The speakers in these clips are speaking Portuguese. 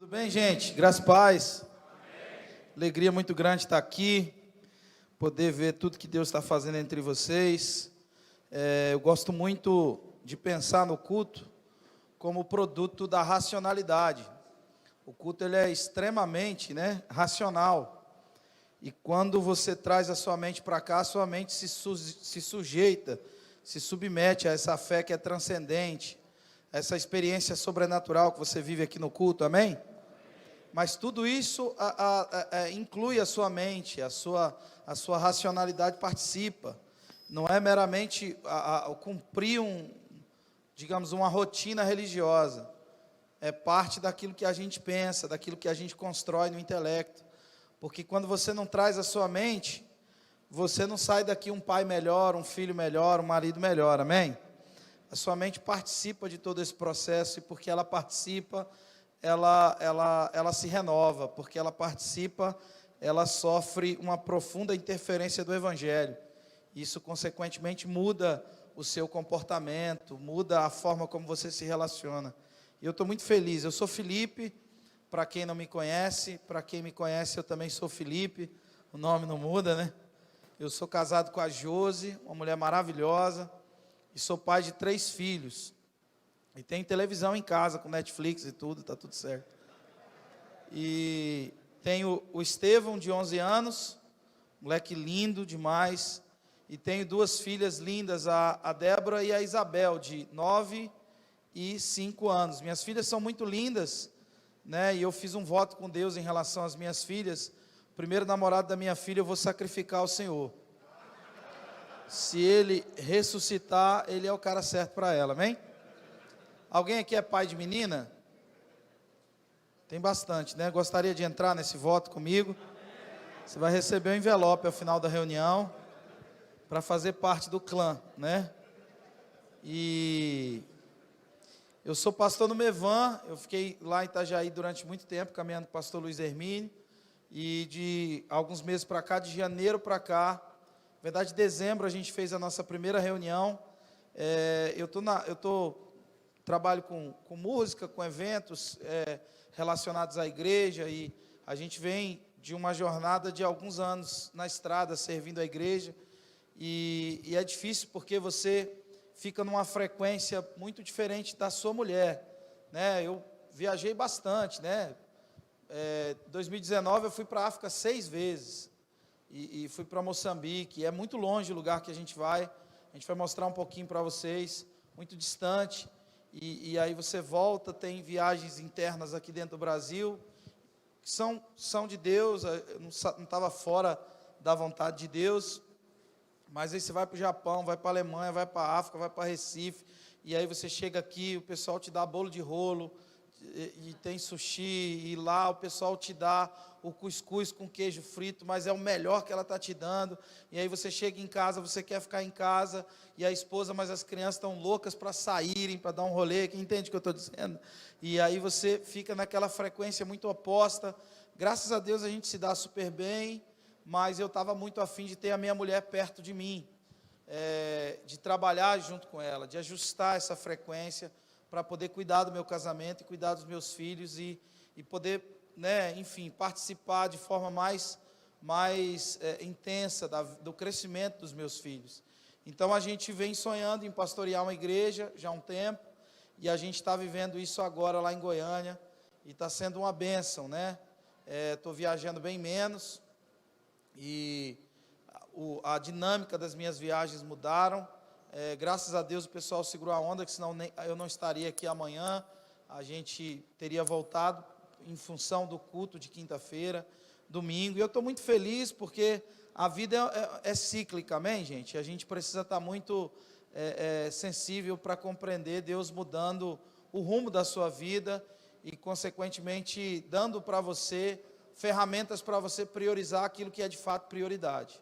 Tudo bem, gente? Graças e paz. Alegria muito grande estar aqui, poder ver tudo que Deus está fazendo entre vocês. Eu gosto muito de pensar no culto como produto da racionalidade. O culto ele é extremamente, racional. E quando você traz a sua mente para cá, a sua mente se sujeita, se submete a essa fé que é transcendente, essa experiência sobrenatural que você vive aqui no culto, amém? Mas tudo isso inclui a sua mente, a sua racionalidade participa. Não é meramente cumprir digamos, uma rotina religiosa. É parte daquilo que a gente pensa, daquilo que a gente constrói no intelecto. Porque quando você não traz a sua mente, você não sai daqui um pai melhor, um filho melhor, um marido melhor, amém? A sua mente participa de todo esse processo, e porque ela participa, ela se renova, porque ela participa, ela sofre uma profunda interferência do Evangelho. Isso, consequentemente, muda o seu comportamento, muda a forma como você se relaciona. E eu estou muito feliz. Eu sou Felipe, para quem não me conhece, para quem me conhece, eu também sou Felipe, o nome não muda, né? Eu sou casado com a Josi, uma mulher maravilhosa, e sou pai de 3 filhos. E tenho televisão em casa, com Netflix e tudo, está tudo certo. E tenho o Estevão, de 11 anos, moleque lindo demais. E tenho 2 filhas lindas, a Débora e a Isabel, de 9 e 5 anos. Minhas filhas são muito lindas, né? E eu fiz um voto com Deus em relação às minhas filhas. O primeiro namorado da minha filha eu vou sacrificar ao Senhor. Se ele ressuscitar, ele é o cara certo para ela, amém? Alguém aqui é pai de menina? Tem bastante, né? Gostaria de entrar nesse voto comigo? Você vai receber um envelope ao final da reunião para fazer parte do clã, né? E eu sou pastor no Mevan, eu fiquei lá em Itajaí durante muito tempo, caminhando com o pastor Luiz Hermínio, e de alguns meses para cá, de janeiro para cá, na verdade, em dezembro, a gente fez a nossa primeira reunião. Trabalho com música, com eventos relacionados à igreja, e a gente vem de uma jornada de alguns anos na estrada, servindo a igreja, e é difícil porque você fica numa frequência muito diferente da sua mulher, né? Eu viajei bastante, né? 2019 eu fui para a África 6 vezes, e fui para Moçambique. É muito longe o lugar que a gente vai mostrar um pouquinho para vocês, muito distante, e aí você volta, tem viagens internas aqui dentro do Brasil, que são de Deus. Eu não estava fora da vontade de Deus, mas aí você vai para o Japão, vai para a Alemanha, vai para a África, vai para Recife, e aí você chega aqui, o pessoal te dá bolo de rolo, e tem sushi, e lá o pessoal te dá o cuscuz com queijo frito, mas é o melhor que ela está te dando. E aí você chega em casa, você quer ficar em casa, e a esposa, mas as crianças estão loucas para saírem, para dar um rolê. Quem entende o que eu estou dizendo? E aí você fica naquela frequência muito oposta. Graças a Deus a gente se dá super bem, mas eu estava muito afim de ter a minha mulher perto de mim, de trabalhar junto com ela, de ajustar essa frequência, para poder cuidar do meu casamento e cuidar dos meus filhos, e poder, enfim, participar de forma mais intensa do crescimento dos meus filhos. Então a gente vem sonhando em pastorear uma igreja já há um tempo, e a gente está vivendo isso agora lá em Goiânia, e está sendo uma bênção, né? Estou viajando bem menos, e a dinâmica das minhas viagens mudaram. Graças a Deus o pessoal segurou a onda, que senão eu não estaria aqui amanhã. A gente teria voltado em função do culto de quinta-feira, domingo. E eu estou muito feliz porque a vida é cíclica, amém, gente? A gente precisa estar muito sensível para compreender Deus mudando o rumo da sua vida e, consequentemente, dando para você ferramentas para você priorizar aquilo que é de fato prioridade.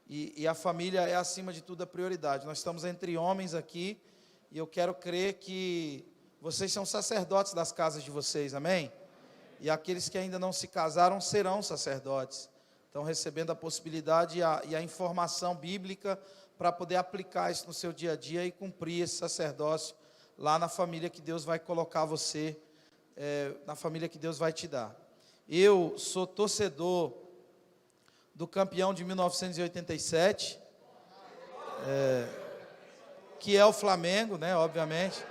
E a família é, acima de tudo, a prioridade. Nós estamos entre homens aqui, e eu quero crer que vocês são sacerdotes das casas de vocês, amém? E aqueles que ainda não se casaram serão sacerdotes. Estão recebendo a possibilidade e a informação bíblica para poder aplicar isso no seu dia a dia e cumprir esse sacerdócio lá na família que Deus vai colocar você na família que Deus vai te dar. Eu sou torcedor do campeão de 1987, que é o Flamengo, né, obviamente.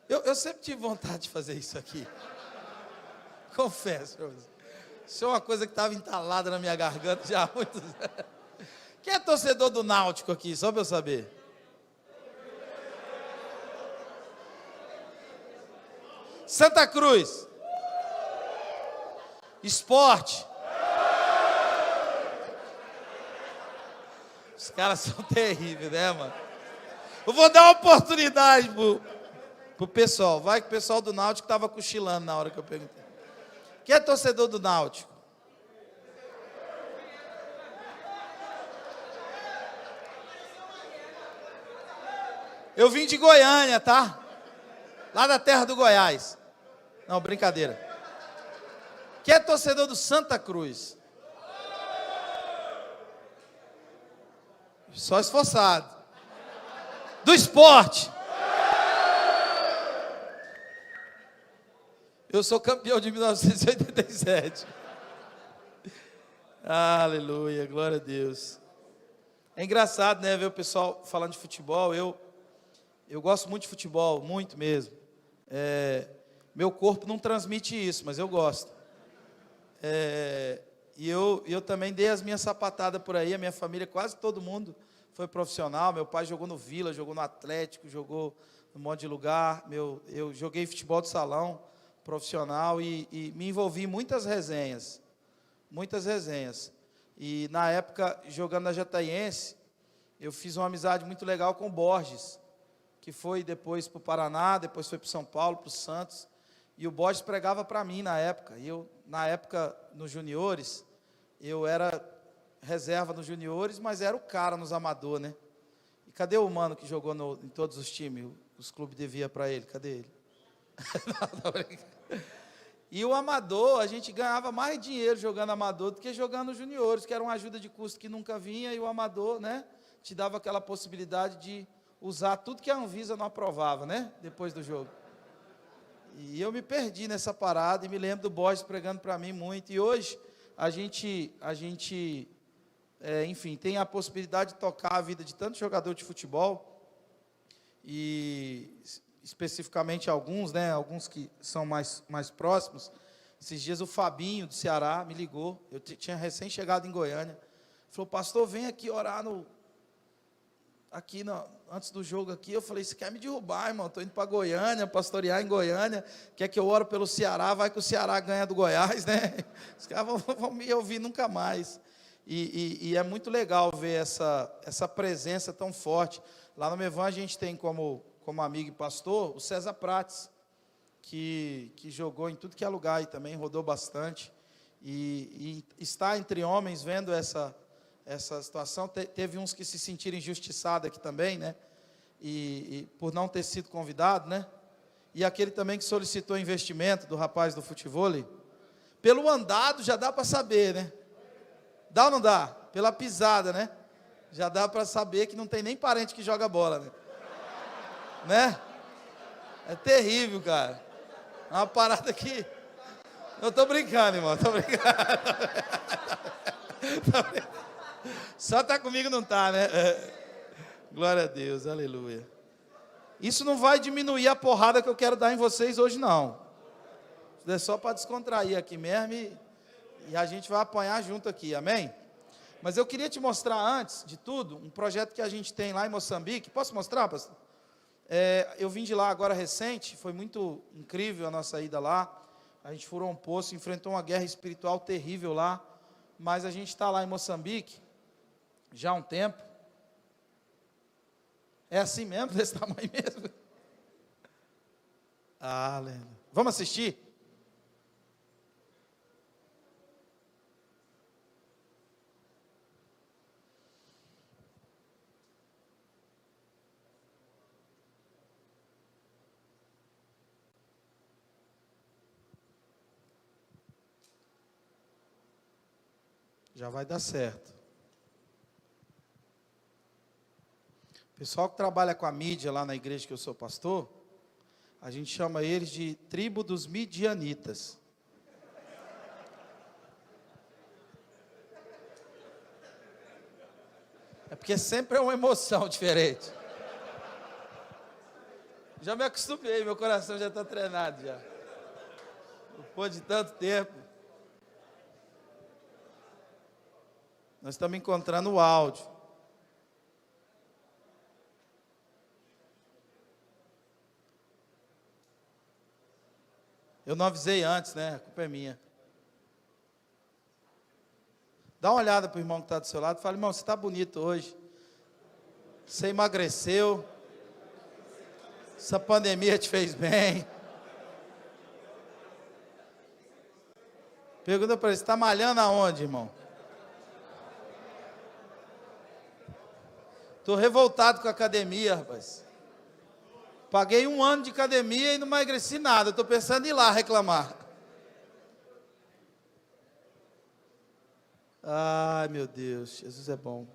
Eu sempre tive vontade de fazer isso aqui. Confesso. Isso é uma coisa que estava entalada na minha garganta já há muitos anos. Quem é torcedor do Náutico aqui, só para eu saber? Santa Cruz. Esporte. Os caras são terríveis, né, mano? Eu vou dar uma oportunidade pro pessoal. Vai que o pessoal do Náutico estava cochilando na hora que eu perguntei. Quem é torcedor do Náutico? Eu vim de Goiânia, tá? Lá da terra do Goiás. Não, brincadeira. Quem é torcedor do Santa Cruz? Só esforçado. Do esporte? Eu sou campeão de 1987. Aleluia, glória a Deus. É engraçado, né, ver o pessoal falando de futebol. Eu gosto muito de futebol, muito mesmo. Meu corpo não transmite isso, mas eu gosto. E eu também dei as minhas sapatadas por aí. A minha família, quase todo mundo foi profissional. Meu pai jogou no Vila, jogou no Atlético, jogou num monte de lugar. Eu joguei futebol de salão profissional e me envolvi em muitas resenhas. Muitas resenhas. E na época, jogando na Jataiense, eu fiz uma amizade muito legal com o Borges, que foi depois para o Paraná, depois foi para São Paulo, para o Santos. E o Borges pregava para mim na época. E eu, na época, nos juniores, eu era reserva nos juniores, mas era o cara nos amador, né? E cadê o mano que jogou em todos os times? Os clubes deviam para ele, cadê ele? Não, brincando. E o amador, a gente ganhava mais dinheiro jogando amador do que jogando os juniores, que era uma ajuda de custo que nunca vinha, e o amador, né, te dava aquela possibilidade de usar tudo que a Anvisa não aprovava, né, depois do jogo. E eu me perdi nessa parada, e me lembro do Borges pregando para mim muito, e hoje a gente enfim, tem a possibilidade de tocar a vida de tanto jogador de futebol, e especificamente alguns, né, alguns que são mais próximos. Esses dias o Fabinho, do Ceará, me ligou. Eu tinha recém-chegado em Goiânia. Falou, pastor, vem aqui orar antes do jogo aqui. Eu falei, você quer me derrubar, irmão? Estou indo para Goiânia, pastorear em Goiânia. Quer que eu ore pelo Ceará? Vai que o Ceará ganha do Goiás, né? Os caras vão me ouvir nunca mais. E é muito legal ver essa presença tão forte. Lá no Mevan a gente tem como amigo e pastor, o César Prates, que jogou em tudo que é lugar e também rodou bastante, e está entre homens vendo essa situação. Teve uns que se sentiram injustiçados aqui também, né, e por não ter sido convidado, né, e aquele também que solicitou investimento do rapaz do futevôlei, pelo andado já dá para saber, né, dá ou não dá? Pela pisada, né, já dá para saber que não tem nem parente que joga bola, né? É terrível, cara. É uma parada que... Eu estou brincando, irmão. Estou brincando. Só está comigo não está, né? Glória a Deus, aleluia. Isso não vai diminuir a porrada que eu quero dar em vocês hoje, não. Isso é só para descontrair aqui mesmo e a gente vai apanhar junto aqui, amém? Mas eu queria te mostrar, antes de tudo, um projeto que a gente tem lá em Moçambique. Posso mostrar, pastor? Eu vim de lá agora recente, foi muito incrível a nossa ida lá. A gente furou um poço, enfrentou uma guerra espiritual terrível lá, mas a gente está lá em Moçambique já há um tempo. É assim mesmo, desse tamanho mesmo? Aleluia. Vamos assistir? Já vai dar certo. O pessoal que trabalha com a mídia lá na igreja que eu sou pastor, a gente chama eles de tribo dos midianitas. É porque sempre é uma emoção diferente. Já me acostumei, meu coração já está treinado já. Depois de tanto tempo. Nós estamos encontrando o áudio. Eu não avisei antes, né? A culpa é minha. Dá uma olhada para o irmão que está do seu lado e fala: irmão, você está bonito hoje. Você emagreceu. Essa pandemia te fez bem. Pergunta para ele: você está malhando aonde, irmão? Estou revoltado com a academia, rapaz. Paguei 1 ano de academia e não emagreci nada. Estou pensando em ir lá reclamar. Ai, meu Deus, Jesus é bom.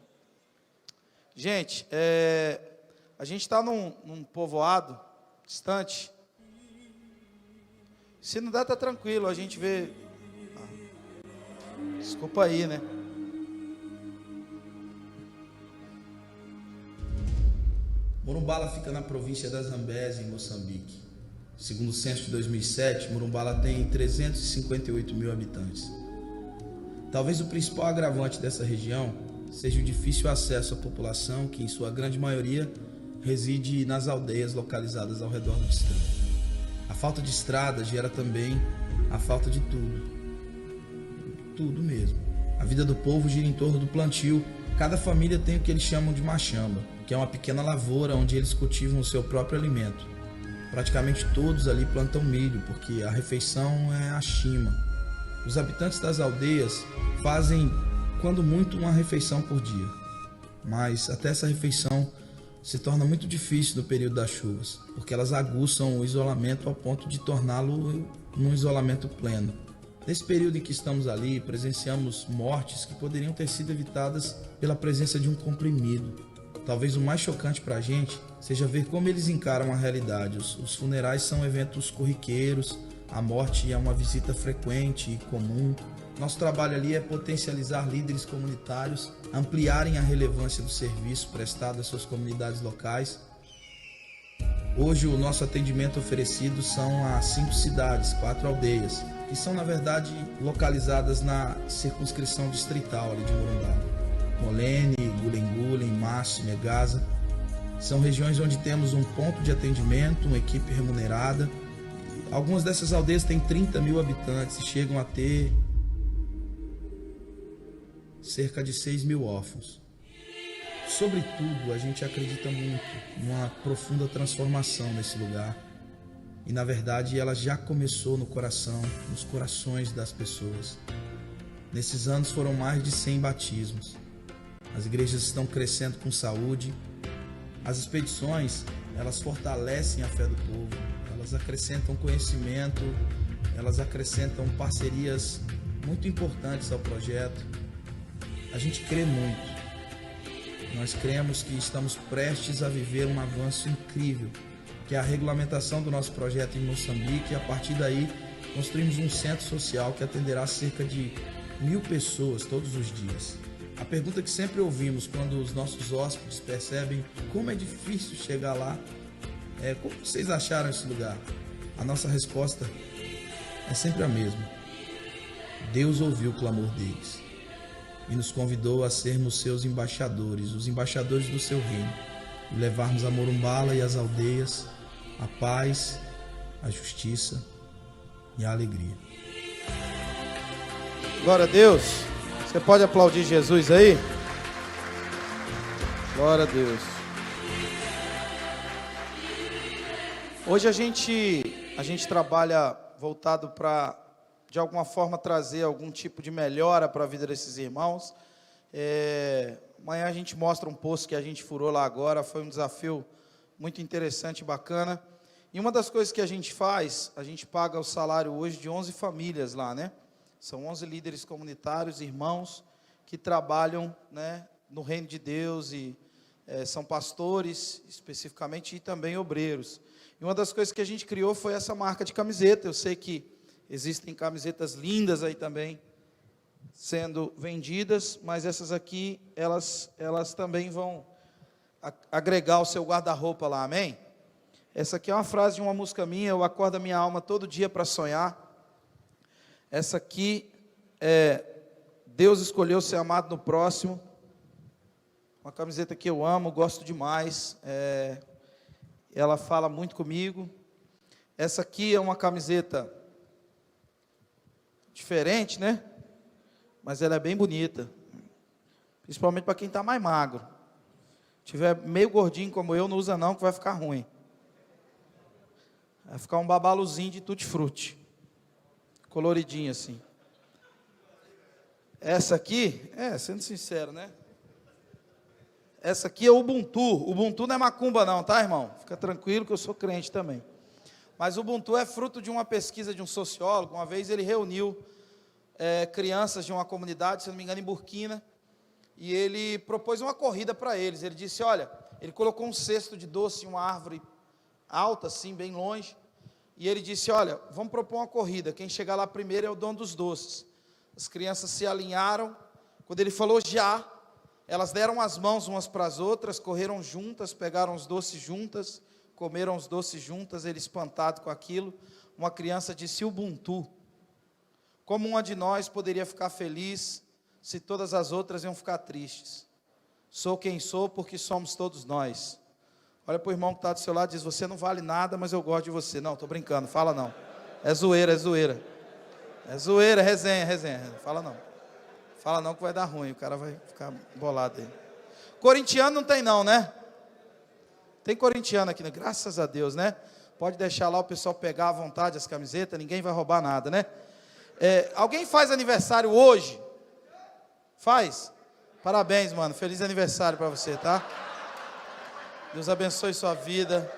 Gente, a gente está num povoado distante. Se não dá, tá tranquilo, a gente vê. Desculpa aí, né? Morumbala fica na província da Zambésia, em Moçambique. Segundo o censo de 2007, Morumbala tem 358 mil habitantes. Talvez o principal agravante dessa região seja o difícil acesso à população, que em sua grande maioria reside nas aldeias localizadas ao redor do distrito. A falta de estrada gera também a falta de tudo mesmo. A vida do povo gira em torno do plantio. Cada família tem o que eles chamam de machamba, que é uma pequena lavoura onde eles cultivam o seu próprio alimento. Praticamente todos ali plantam milho, porque a refeição é a chima. Os habitantes das aldeias fazem, quando muito, uma refeição por dia. Mas até essa refeição se torna muito difícil no período das chuvas, porque elas aguçam o isolamento ao ponto de torná-lo num isolamento pleno. Nesse período em que estamos ali, presenciamos mortes que poderiam ter sido evitadas pela presença de um comprimido. Talvez o mais chocante para a gente seja ver como eles encaram a realidade. Os funerais são eventos corriqueiros, a morte é uma visita frequente e comum. Nosso trabalho ali é potencializar líderes comunitários, ampliarem a relevância do serviço prestado às suas comunidades locais. Hoje o nosso atendimento oferecido são a 5 cidades, 4 aldeias, que são na verdade localizadas na circunscrição distrital ali de Morumbala. Molene, Gulengulen, Máximo, Megasa. São regiões onde temos um ponto de atendimento, uma equipe remunerada. Algumas dessas aldeias têm 30 mil habitantes e chegam a ter cerca de 6 mil órfãos. Sobretudo, a gente acredita muito numa profunda transformação nesse lugar. E na verdade ela já começou no coração, nos corações das pessoas. Nesses anos foram mais de 100 batismos. As igrejas estão crescendo com saúde. As expedições, elas fortalecem a fé do povo. Elas acrescentam conhecimento, elas acrescentam parcerias muito importantes ao projeto. A gente crê muito. Nós cremos que estamos prestes a viver um avanço incrível, que é a regulamentação do nosso projeto em Moçambique, e a partir daí construímos um centro social que atenderá cerca de 1.000 pessoas todos os dias. A pergunta que sempre ouvimos quando os nossos hóspedes percebem como é difícil chegar lá é: como vocês acharam esse lugar? A nossa resposta é sempre a mesma. Deus ouviu o clamor deles e nos convidou a sermos seus embaixadores, os embaixadores do seu reino, e levarmos a Morumbala e as aldeias a paz, a justiça e a alegria. Glória a Deus. Você pode aplaudir Jesus aí? Glória a Deus. Hoje a gente trabalha voltado para, de alguma forma, trazer algum tipo de melhora para a vida desses irmãos. Amanhã a gente mostra um poço que a gente furou lá agora. Foi um desafio muito interessante e bacana. E uma das coisas que a gente faz, a gente paga o salário hoje de 11 famílias lá, né? São 11 líderes comunitários, irmãos, que trabalham, né, no reino de Deus e são pastores, especificamente, e também obreiros. E uma das coisas que a gente criou foi essa marca de camiseta. Eu sei que existem camisetas lindas aí também, sendo vendidas, mas essas aqui, elas também vão agregar o seu guarda-roupa lá, amém? Essa aqui é uma frase de uma música minha, eu acordo a minha alma todo dia para sonhar. Essa aqui é Deus escolheu ser amado no próximo. Uma camiseta que eu amo, gosto demais. Ela fala muito comigo. Essa aqui é uma camiseta diferente, né? Mas ela é bem bonita. Principalmente para quem está mais magro. Se tiver meio gordinho como eu, não usa não, que vai ficar ruim. Vai ficar um babaluzinho de tutti-frutti. Coloridinho assim. Essa aqui, sendo sincero, né? Essa aqui é o Ubuntu. Ubuntu não é macumba não, tá, irmão? Fica tranquilo que eu sou crente também. Mas o Ubuntu é fruto de uma pesquisa de um sociólogo. Uma vez ele reuniu crianças de uma comunidade, se não me engano, em Burkina, e ele propôs uma corrida para eles. Ele disse, olha, ele colocou um cesto de doce em uma árvore alta, assim, bem longe, e ele disse, olha, vamos propor uma corrida, quem chegar lá primeiro é o dono dos doces. As crianças se alinharam, quando ele falou já, elas deram as mãos umas para as outras, correram juntas, pegaram os doces juntas, comeram os doces juntas, ele espantado com aquilo. Uma criança disse, Ubuntu, como uma de nós poderia ficar feliz se todas as outras iam ficar tristes? Sou quem sou porque somos todos nós. Olha para o irmão que está do seu lado e diz, você não vale nada, mas eu gosto de você. Não, estou brincando, fala não. É zoeira, é zoeira. É zoeira, resenha, resenha. Fala não. Fala não que vai dar ruim, o cara vai ficar bolado aí. Corintiano não tem não, né? Tem corintiano aqui, né? Graças a Deus, né? Pode deixar lá o pessoal pegar à vontade as camisetas, ninguém vai roubar nada, né? Alguém faz aniversário hoje? Faz? Parabéns, mano. Feliz aniversário para você, tá? Deus abençoe sua vida.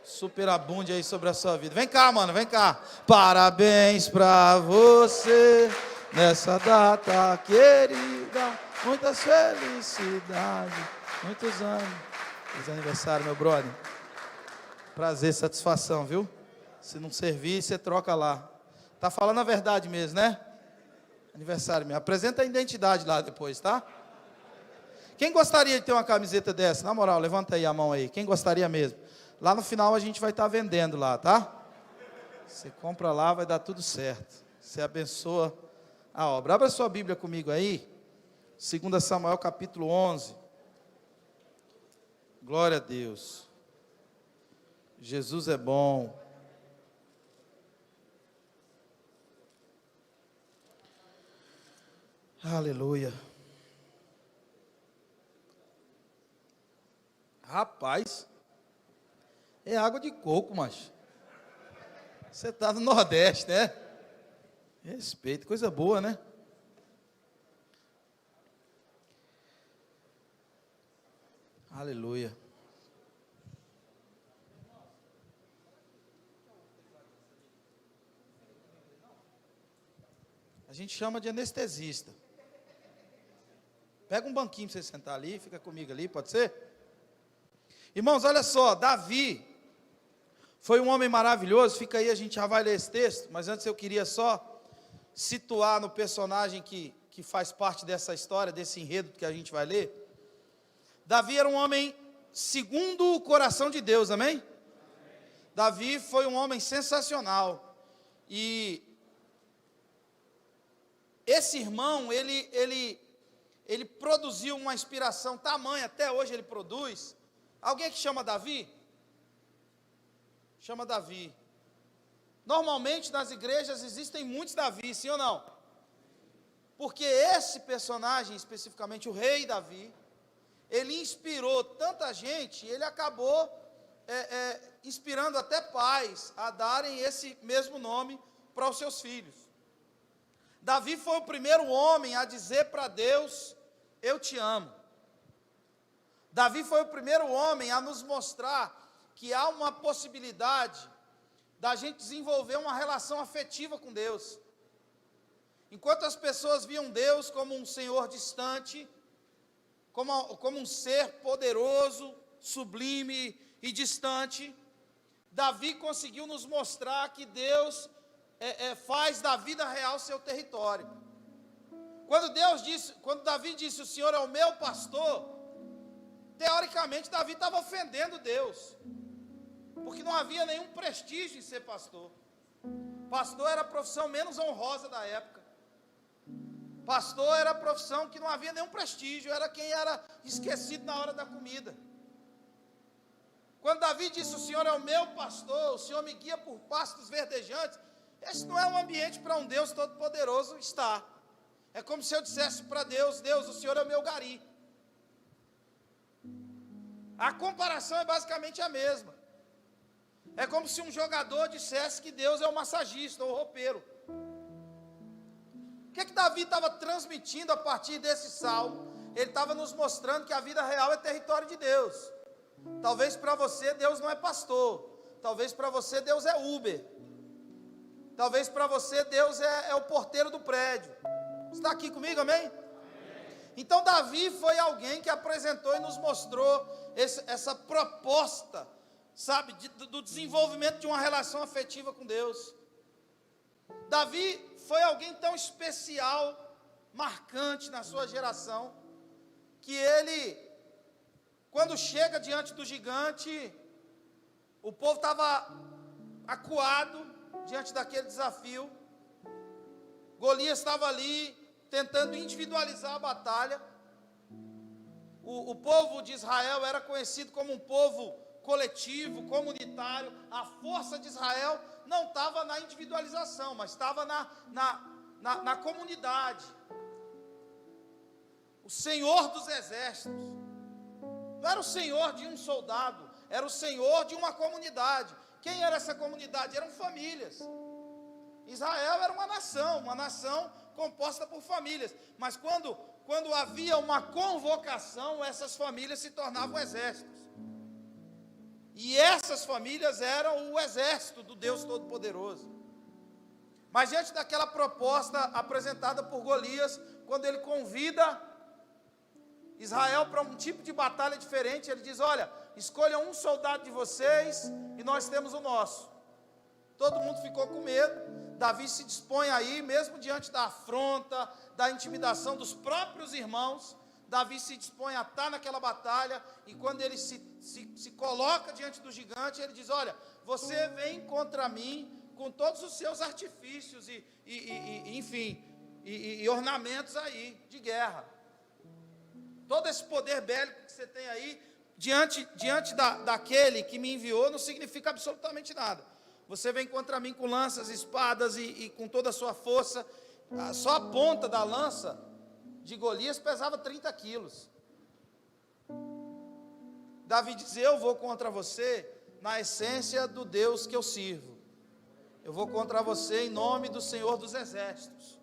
Superabunde aí sobre a sua vida. Vem cá, mano, vem cá. Parabéns para você nessa data querida. Muitas felicidades. Muitos anos. Feliz aniversário, meu brother. Prazer, satisfação, viu? Se não servir, você troca lá. Tá falando a verdade mesmo, né? Aniversário mesmo. Apresenta a identidade lá depois, tá? Quem gostaria de ter uma camiseta dessa? Na moral, levanta aí a mão aí. Quem gostaria mesmo? Lá no final a gente vai estar vendendo lá, tá? Você compra lá, vai dar tudo certo. Você abençoa a obra. Abra sua Bíblia comigo aí. 2 Samuel capítulo 11. Glória a Deus. Jesus é bom. Aleluia. Rapaz, é água de coco, macho. Você está no Nordeste, né? Respeito, coisa boa, né? Aleluia. A gente chama de anestesista. Pega um banquinho para você sentar ali, fica comigo ali, pode ser? Irmãos, olha só, Davi foi um homem maravilhoso. Fica aí, a gente já vai ler esse texto, mas antes eu queria só situar no personagem que faz parte dessa história, desse enredo que a gente vai ler. Davi era um homem segundo o coração de Deus, amém? Davi foi um homem sensacional. E esse irmão, ele produziu uma inspiração tamanha, até hoje ele produz. Alguém que chama Davi? Chama Davi. Normalmente nas igrejas existem muitos Davi, sim ou não? Porque esse personagem, especificamente o rei Davi, ele inspirou tanta gente, ele acabou inspirando até pais a darem esse mesmo nome para os seus filhos. Davi foi o primeiro homem a dizer para Deus, eu te amo. Davi foi o primeiro homem a nos mostrar que há uma possibilidade da gente desenvolver uma relação afetiva com Deus. Enquanto as pessoas viam Deus como um Senhor distante, como um ser poderoso, sublime e distante, Davi conseguiu nos mostrar que Deus faz da vida real seu território. Quando Davi disse, o Senhor é o meu pastor, teoricamente Davi estava ofendendo Deus, porque não havia nenhum prestígio em ser pastor. Pastor era a profissão menos honrosa da época. Pastor era a profissão que não havia nenhum prestígio, era quem era esquecido na hora da comida. Quando Davi disse, o Senhor é o meu pastor, o Senhor me guia por pastos verdejantes, esse não é um ambiente para um Deus todo-poderoso estar. É como se eu dissesse para Deus, Deus, o Senhor é o meu gari. A comparação é basicamente a mesma. É como se um jogador dissesse que Deus é o massagista ou o roupeiro. O que Davi estava transmitindo a partir desse salmo? Ele estava nos mostrando que a vida real é território de Deus. Talvez para você Deus não é pastor. Talvez para você Deus é Uber. Talvez para você Deus é o porteiro do prédio. Você está aqui comigo, amém? Então Davi foi alguém que apresentou e nos mostrou essa proposta, sabe, do desenvolvimento de uma relação afetiva com Deus. Davi foi alguém tão especial, marcante na sua geração, que ele, quando chega diante do gigante, o povo estava acuado diante daquele desafio. Golias estava ali, tentando individualizar a batalha. O povo de Israel era conhecido como um povo coletivo, comunitário. A força de Israel não estava na individualização, mas estava na comunidade. O Senhor dos exércitos não era o Senhor de um soldado, era o Senhor de uma comunidade. Quem era essa comunidade? Eram famílias. Israel era uma nação composta por famílias, mas quando havia uma convocação, essas famílias se tornavam exércitos, e essas famílias eram o exército do Deus Todo-Poderoso. Mas diante daquela proposta apresentada por Golias, quando ele convida Israel para um tipo de batalha diferente, ele diz, olha, escolham um soldado de vocês, e nós temos o nosso. Todo mundo ficou com medo. Davi se dispõe aí, mesmo diante da afronta, da intimidação dos próprios irmãos, Davi se dispõe a estar naquela batalha, e quando ele se coloca diante do gigante, ele diz, olha, você vem contra mim com todos os seus artifícios e ornamentos aí de guerra. Todo esse poder bélico que você tem aí, diante daquele que me enviou, não significa absolutamente nada. Você vem contra mim com lanças, espadas e com toda a sua força. Só a ponta da lança de Golias pesava 30 quilos. Davi diz, eu vou contra você na essência do Deus que eu sirvo. Eu vou contra você em nome do Senhor dos exércitos.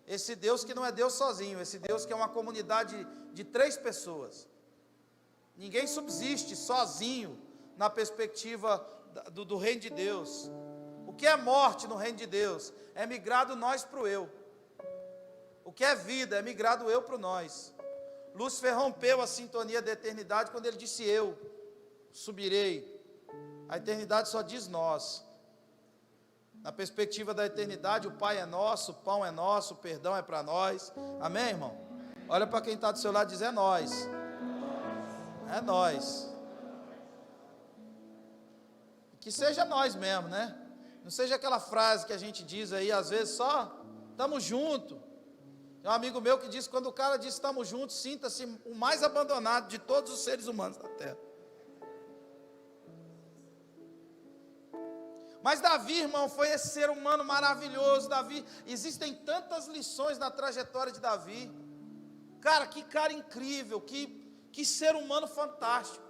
Esse Deus que não é Deus sozinho, esse Deus que é uma comunidade de 3 pessoas. Ninguém subsiste sozinho na perspectiva do reino de Deus. O que é morte no reino de Deus? É migrar do nós para o eu. O que é vida? É migrar do eu para o nós. Lúcifer rompeu a sintonia da eternidade quando ele disse eu subirei. A eternidade só diz nós. Na perspectiva da eternidade, o Pai é nosso, o pão é nosso, o perdão é para nós. Amém, irmão? Olha para quem está do seu lado e diz, é nós. É nós. Que seja nós mesmo, né? Não seja aquela frase que a gente diz aí, às vezes só, estamos juntos. Tem um amigo meu que diz, quando o cara diz estamos juntos, sinta-se o mais abandonado de todos os seres humanos da terra. Mas Davi, irmão, foi esse ser humano maravilhoso. Davi, existem tantas lições na trajetória de Davi. Cara, que cara incrível, que ser humano fantástico.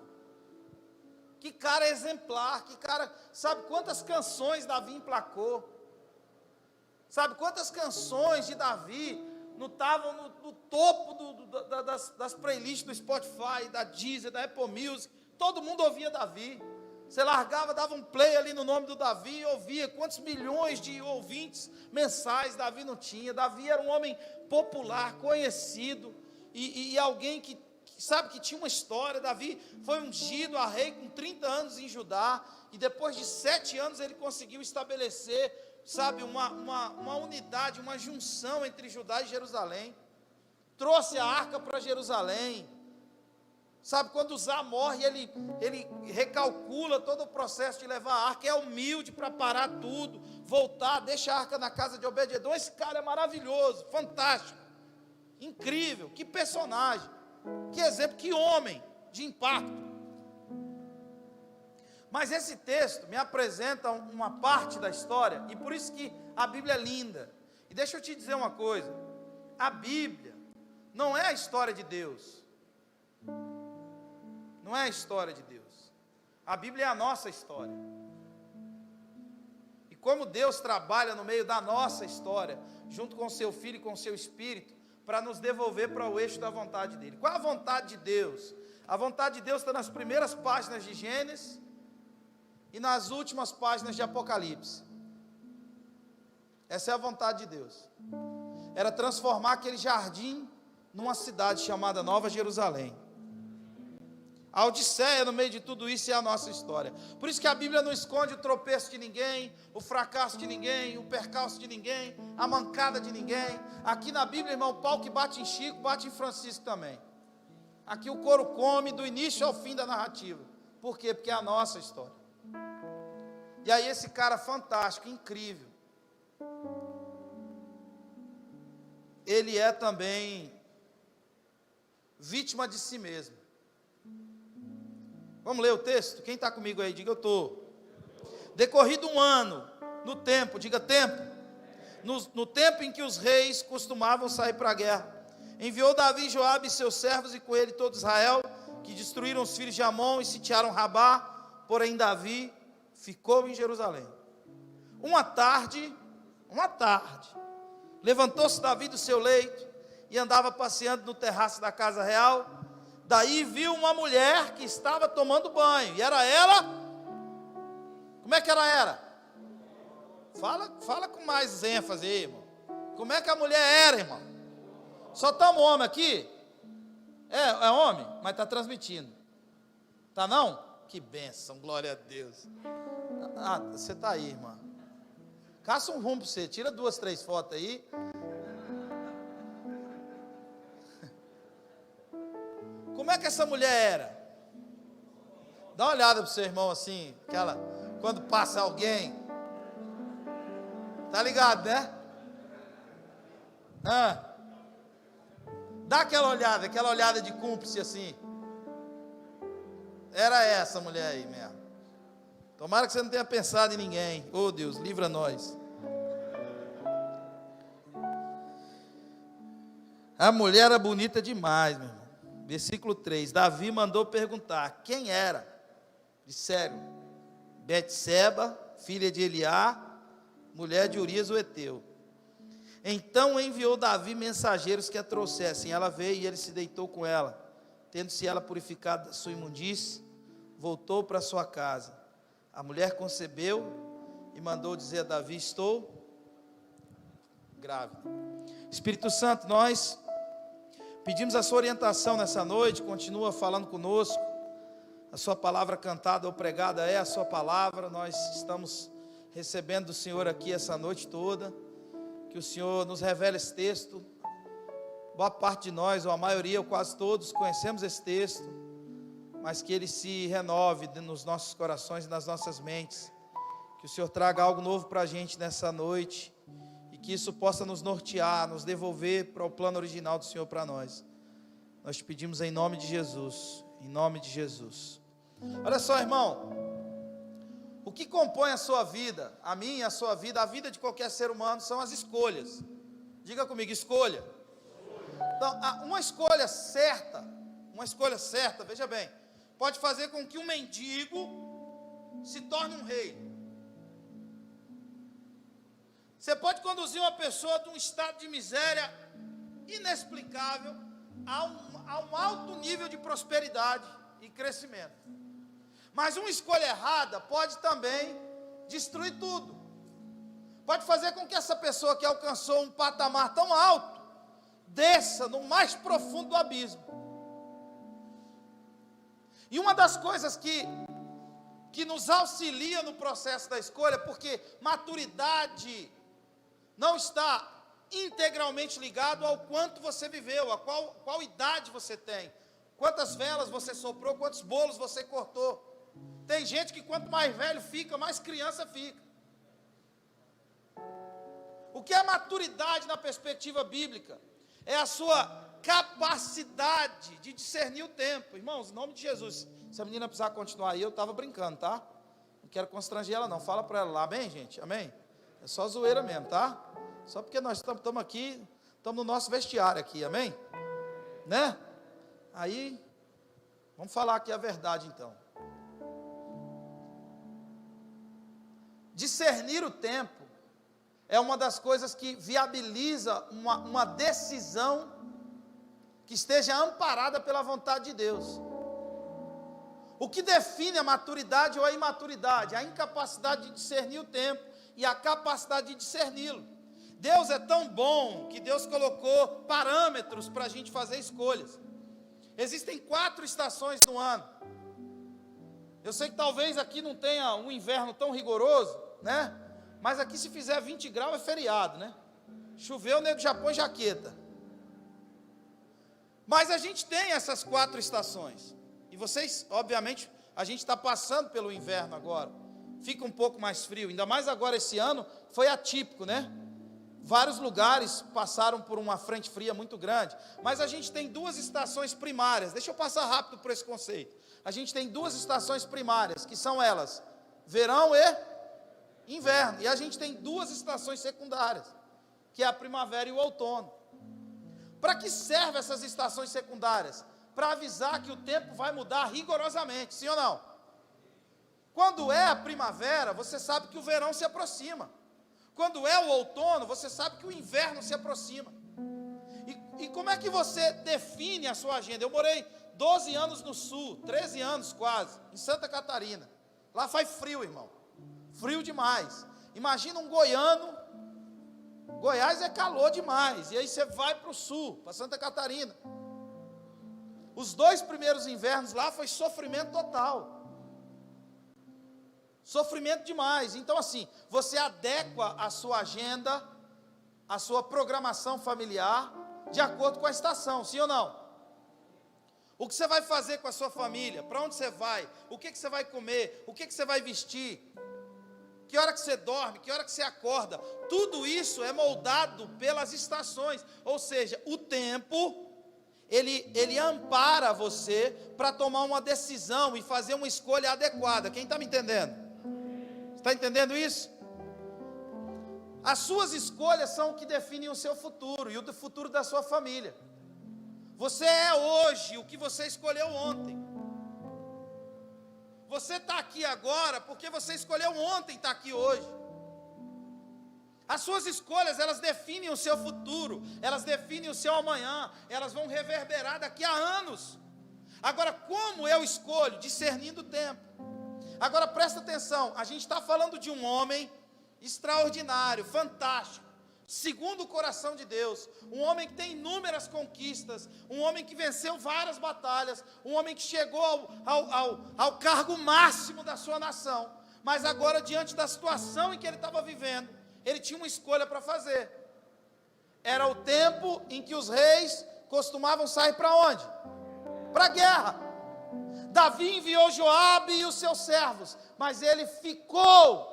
Que cara exemplar, que cara, sabe quantas canções Davi emplacou? Sabe quantas canções de Davi não estavam no topo das playlists do Spotify, da Deezer, da Apple Music? Todo mundo ouvia Davi. Você largava, dava um play ali no nome do Davi e ouvia. Quantos milhões de ouvintes mensais Davi não tinha? Davi era um homem popular, conhecido, e alguém que sabe que tinha uma história. Davi foi ungido a rei com 30 anos em Judá, e depois de 7 anos ele conseguiu estabelecer, sabe, uma unidade, uma junção entre Judá e Jerusalém. Trouxe a arca para Jerusalém. Sabe, quando Uzá morre, ele recalcula todo o processo de levar a arca, é humilde para parar tudo, voltar, deixa a arca na casa de Obed-edom. Esse cara é maravilhoso, fantástico, incrível, que personagem, que exemplo, que homem de impacto. Mas esse texto me apresenta uma parte da história, e por isso que a Bíblia é linda. E deixa eu te dizer uma coisa, a Bíblia não é a história de Deus. Não é a história de Deus. A Bíblia é a nossa história. E como Deus trabalha no meio da nossa história, junto com o seu Filho e com o seu Espírito, para nos devolver para o eixo da vontade dEle. Qual é a vontade de Deus? A vontade de Deus está nas primeiras páginas de Gênesis e nas últimas páginas de Apocalipse. Essa é a vontade de Deus. Era transformar aquele jardim numa cidade chamada Nova Jerusalém. A Odisseia, no meio de tudo isso, é a nossa história. Por isso que a Bíblia não esconde o tropeço de ninguém, o fracasso de ninguém, o percalço de ninguém, a mancada de ninguém. Aqui na Bíblia, irmão, o pau que bate em Chico, bate em Francisco também. Aqui o couro come do início ao fim da narrativa. Por quê? Porque é a nossa história. E aí esse cara fantástico, incrível, ele é também vítima de si mesmo. Vamos ler o texto? Quem está comigo aí? Diga, eu estou. Decorrido um ano, no tempo, diga tempo. No tempo em que os reis costumavam sair para a guerra, enviou Davi Joabe e seus servos, e com ele todo Israel, que destruíram os filhos de Amon e sitiaram Rabá. Porém Davi ficou em Jerusalém. Uma tarde, levantou-se Davi do seu leito e andava passeando no terraço da casa real. Daí viu uma mulher que estava tomando banho, e era ela. Como é que ela era? Fala com mais ênfase aí, irmão. Como é que a mulher era, irmão? Só está um homem aqui? É homem, mas está transmitindo. Tá não? Que bênção, glória a Deus. Você está aí, irmã. Caça um rumo para você, tira 2, 3 fotos aí. Como é que essa mulher era? Dá uma olhada para o seu irmão assim, aquela, quando passa alguém. Tá ligado, né? Dá aquela olhada de cúmplice assim. Era essa mulher aí mesmo. Tomara que você não tenha pensado em ninguém. Oh Deus, livra nós. A mulher era bonita demais, meu irmão. Versículo 3, Davi mandou perguntar, quem era? Disseram, Betseba, filha de Eliá, mulher de Urias o Heteu. Então enviou Davi mensageiros que a trouxessem. Ela veio e ele se deitou com ela. Tendo-se ela purificado da sua imundície, voltou para sua casa. A mulher concebeu e mandou dizer a Davi, estou grávida. Espírito Santo, nós pedimos a sua orientação nessa noite, continua falando conosco. A sua palavra cantada ou pregada é a sua palavra. Nós estamos recebendo do Senhor aqui essa noite toda. Que o Senhor nos revele esse texto. Boa parte de nós, ou a maioria, ou quase todos, conhecemos esse texto, mas que ele se renove nos nossos corações e nas nossas mentes. Que o Senhor traga algo novo para a gente nessa noite, e que isso possa nos nortear, nos devolver para o plano original do Senhor para nós. Nós te pedimos em nome de Jesus, em nome de Jesus. Olha só, irmão, o que compõe a sua vida, a minha, a sua vida, a vida de qualquer ser humano, são as escolhas. Diga comigo, escolha. Então, uma escolha certa, veja bem, pode fazer com que um mendigo se torne um rei. Você pode conduzir uma pessoa de um estado de miséria inexplicável a um alto nível de prosperidade e crescimento. Mas uma escolha errada pode também destruir tudo. Pode fazer com que essa pessoa que alcançou um patamar tão alto, desça no mais profundo do abismo. E uma das coisas que nos auxilia no processo da escolha, porque maturidade não está integralmente ligado ao quanto você viveu, a qual idade você tem, quantas velas você soprou, quantos bolos você cortou. Tem gente que quanto mais velho fica, mais criança fica. O que é maturidade na perspectiva bíblica? É a sua capacidade de discernir o tempo. Irmãos, em nome de Jesus, se a menina precisar continuar aí, eu estava brincando, tá? Não quero constranger ela não, fala para ela lá, amém, gente? Amém? É só zoeira mesmo, tá? Só porque nós estamos aqui, estamos no nosso vestiário aqui, amém? Né? Aí, vamos falar aqui a verdade então. Discernir o tempo é uma das coisas que viabiliza uma decisão que esteja amparada pela vontade de Deus. O que define a maturidade ou a imaturidade? A incapacidade de discernir o tempo e a capacidade de discerni-lo. Deus é tão bom que Deus colocou parâmetros para a gente fazer escolhas. Existem 4 estações no ano. Eu sei que talvez aqui não tenha um inverno tão rigoroso, né? Mas aqui se fizer 20 graus é feriado, né? Choveu, o nego já põe jaqueta. Mas a gente tem essas 4 estações. E vocês, obviamente, a gente está passando pelo inverno agora. Fica um pouco mais frio, ainda mais agora esse ano, foi atípico, né? Vários lugares passaram por uma frente fria muito grande. Mas a gente tem 2 estações primárias. Deixa eu passar rápido por esse conceito. A gente tem 2 estações primárias, que são elas, verão e inverno. E a gente tem 2 estações secundárias, que é a primavera e o outono. Para que servem essas estações secundárias? Para avisar que o tempo vai mudar rigorosamente, sim ou não? Quando é a primavera, você sabe que o verão se aproxima. Quando é o outono, você sabe que o inverno se aproxima. E como é que você define a sua agenda? Eu morei 12 anos no sul, 13 anos quase, em Santa Catarina. Lá faz frio, irmão. Frio demais. Imagina um goiano. Goiás é calor demais. E aí você vai para o sul, para Santa Catarina. Os 2 primeiros invernos lá foi sofrimento total. Sofrimento demais. Então assim, você adequa a sua agenda, a sua programação familiar, de acordo com a estação, sim ou não? O que você vai fazer com a sua família? Para onde você vai? O que você vai comer? O que você vai vestir? Que hora que você dorme? Que hora que você acorda? Tudo isso é moldado pelas estações. Ou seja, o tempo, ele ampara você para tomar uma decisão e fazer uma escolha adequada. Quem está me entendendo? Está entendendo isso? As suas escolhas são o que definem o seu futuro e o futuro da sua família. Você é hoje o que você escolheu ontem. Você está aqui agora porque você escolheu ontem estar aqui hoje. As suas escolhas, elas definem o seu futuro, elas definem o seu amanhã, elas vão reverberar daqui a anos. Agora, como eu escolho? Discernindo o tempo. Agora, presta atenção, a gente está falando de um homem extraordinário, fantástico, segundo o coração de Deus, um homem que tem inúmeras conquistas, um homem que venceu várias batalhas, um homem que chegou ao cargo máximo da sua nação, mas agora diante da situação em que ele estava vivendo, ele tinha uma escolha para fazer. Era o tempo em que os reis costumavam sair para onde? Para a guerra. Davi enviou Joabe e os seus servos, mas ele ficou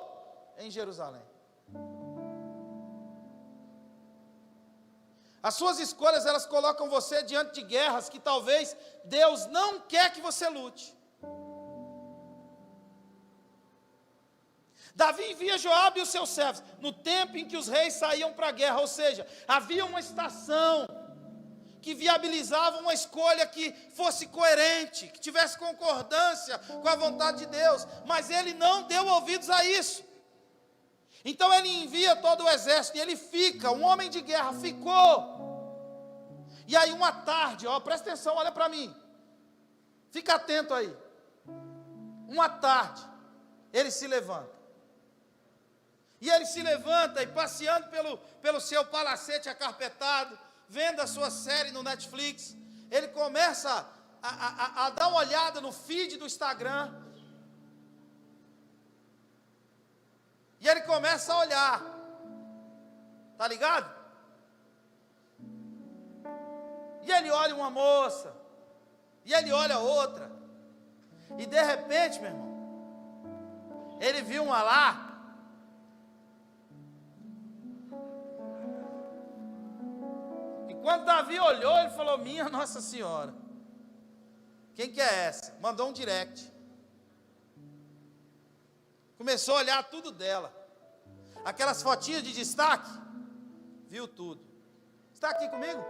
em Jerusalém. As suas escolhas, elas colocam você diante de guerras que talvez Deus não quer que você lute. Davi envia Joabe e os seus servos, no tempo em que os reis saíam para a guerra, ou seja, havia uma estação que viabilizava uma escolha que fosse coerente, que tivesse concordância com a vontade de Deus, mas ele não deu ouvidos a isso. Então ele envia todo o exército e ele fica, um homem de guerra ficou. E aí uma tarde, presta atenção, olha para mim, fica atento aí. Uma tarde, ele se levanta. E ele se levanta e passeando pelo seu palacete acarpetado, vendo a sua série no Netflix, ele começa a dar uma olhada no feed do Instagram. E ele começa a olhar. Tá ligado? E ele olha uma moça. E ele olha outra. E de repente, meu irmão, ele viu uma lá. E quando Davi olhou, ele falou: minha Nossa Senhora, quem que é essa? Mandou um direct. Começou a olhar tudo dela. Aquelas fotinhas de destaque. Viu tudo. Está aqui comigo?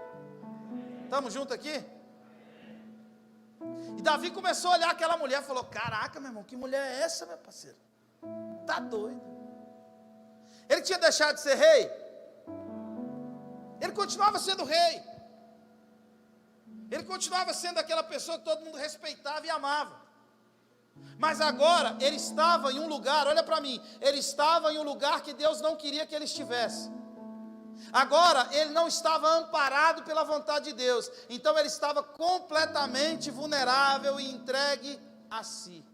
Estamos juntos aqui? E Davi começou a olhar aquela mulher e falou: caraca, meu irmão, que mulher é essa, meu parceiro? Tá doido. Ele tinha deixado de ser rei. Ele continuava sendo rei. Ele continuava sendo aquela pessoa que todo mundo respeitava e amava. Mas agora ele estava em um lugar, olha para mim, ele estava em um lugar que Deus não queria que ele estivesse. Agora ele não estava amparado pela vontade de Deus, então ele estava completamente vulnerável e entregue a si.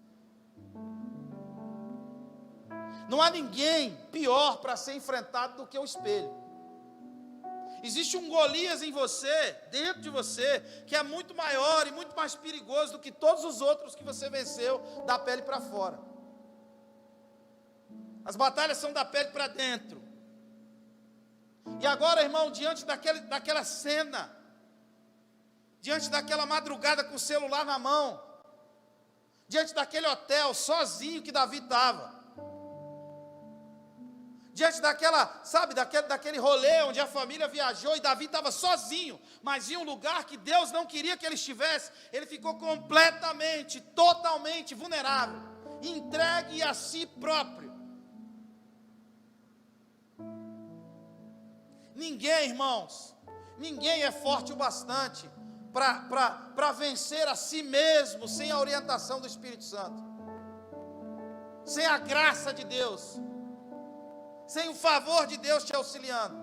Não há ninguém pior para ser enfrentado do que o espelho. Existe um Golias em você, dentro de você, que é muito maior e muito mais perigoso do que todos os outros que você venceu da pele para fora. As batalhas são da pele para dentro. E agora, irmão, diante daquela cena, diante daquela madrugada com o celular na mão, diante daquele hotel sozinho que Davi estava, diante daquele rolê onde a família viajou e Davi estava sozinho, mas em um lugar que Deus não queria que ele estivesse, ele ficou completamente, totalmente vulnerável, entregue a si próprio. Ninguém, irmãos, ninguém é forte o bastante para vencer a si mesmo sem a orientação do Espírito Santo, sem a graça de Deus, sem o favor de Deus te auxiliando.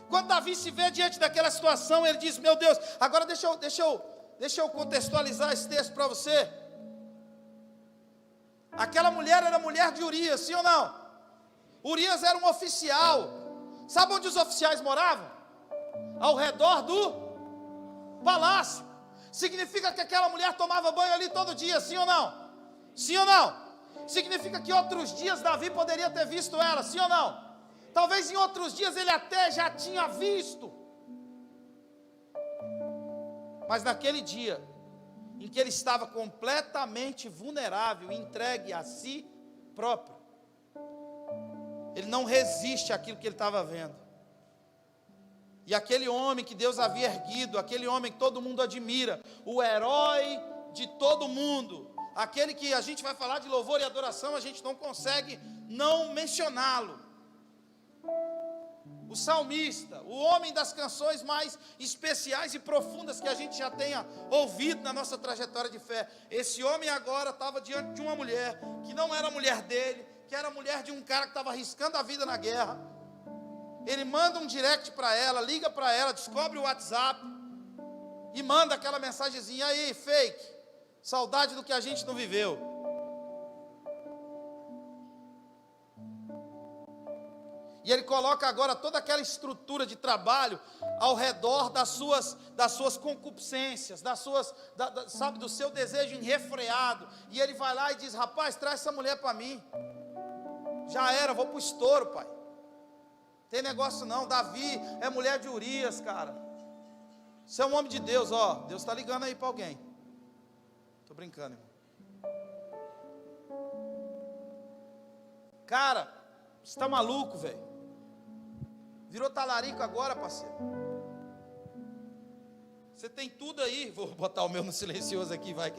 Quando Davi se vê diante daquela situação, ele diz: meu Deus, agora deixa eu contextualizar esse texto para você. Aquela mulher era a mulher de Urias, sim ou não? Urias era um oficial. Sabe onde os oficiais moravam? Ao redor do palácio. Significa que aquela mulher tomava banho ali todo dia, sim ou não? Sim ou não? Significa que outros dias Davi poderia ter visto ela, sim ou não? Talvez em outros dias ele até já tinha visto. Mas naquele dia, em que ele estava completamente vulnerável, entregue a si próprio, ele não resiste àquilo que ele estava vendo. E aquele homem que Deus havia erguido, aquele homem que todo mundo admira, o herói de todo mundo, aquele que a gente vai falar de louvor e adoração, a gente não consegue não mencioná-lo. O salmista, o homem das canções mais especiais e profundas que a gente já tenha ouvido na nossa trajetória de fé. Esse homem agora estava diante de uma mulher, que não era a mulher dele, que era a mulher de um cara que estava arriscando a vida na guerra. Ele manda um direct para ela, liga para ela, descobre o WhatsApp, e manda aquela mensagenzinha: aí, fake, saudade do que a gente não viveu. E ele coloca agora toda aquela estrutura de trabalho ao redor das suas concupiscências, sabe, do seu desejo enrefreado. E ele vai lá e diz: rapaz, traz essa mulher para mim. Já era, vou para o estouro, pai. Tem negócio não, Davi é mulher de Urias, cara. Você é um homem de Deus, ó. Deus está ligando aí para alguém. Estou brincando, irmão. Cara, você está maluco, velho? Virou talarico agora, parceiro. Você tem tudo aí. Vou botar o meu no silencioso aqui, vai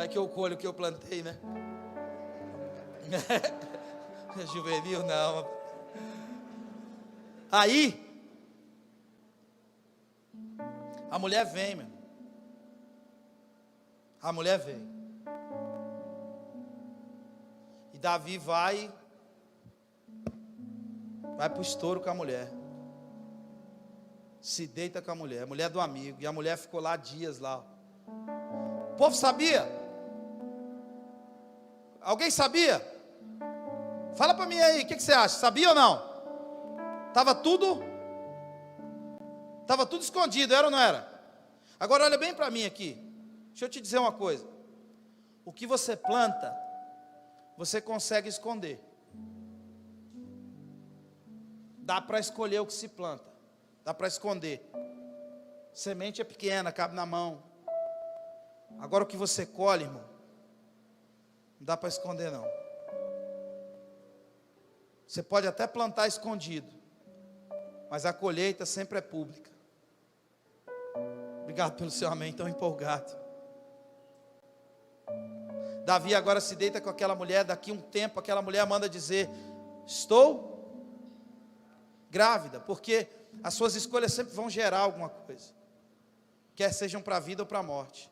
que eu colho o que eu plantei, né? Juvenil, não. Aí, a mulher vem, meu. A mulher vem. E Davi vai para o estouro com a mulher. se deita com a mulher do amigo, e a mulher ficou lá dias lá. O povo sabia? Alguém sabia? Fala para mim aí, o que você acha? Sabia ou não? Estava tudo escondido, era ou não era? Agora olha bem para mim aqui. Deixa eu te dizer uma coisa. O que você planta, você consegue esconder. Dá para escolher o que se planta. Dá para esconder. Semente é pequena, cabe na mão. Agora o que você colhe, irmão, não dá para esconder não. Você pode até plantar escondido, mas a colheita sempre é pública. Obrigado pelo seu amém tão empolgado. Davi agora se deita com aquela mulher. Daqui um tempo aquela mulher manda dizer: estou grávida, porque as suas escolhas sempre vão gerar alguma coisa, quer sejam para a vida ou para a morte.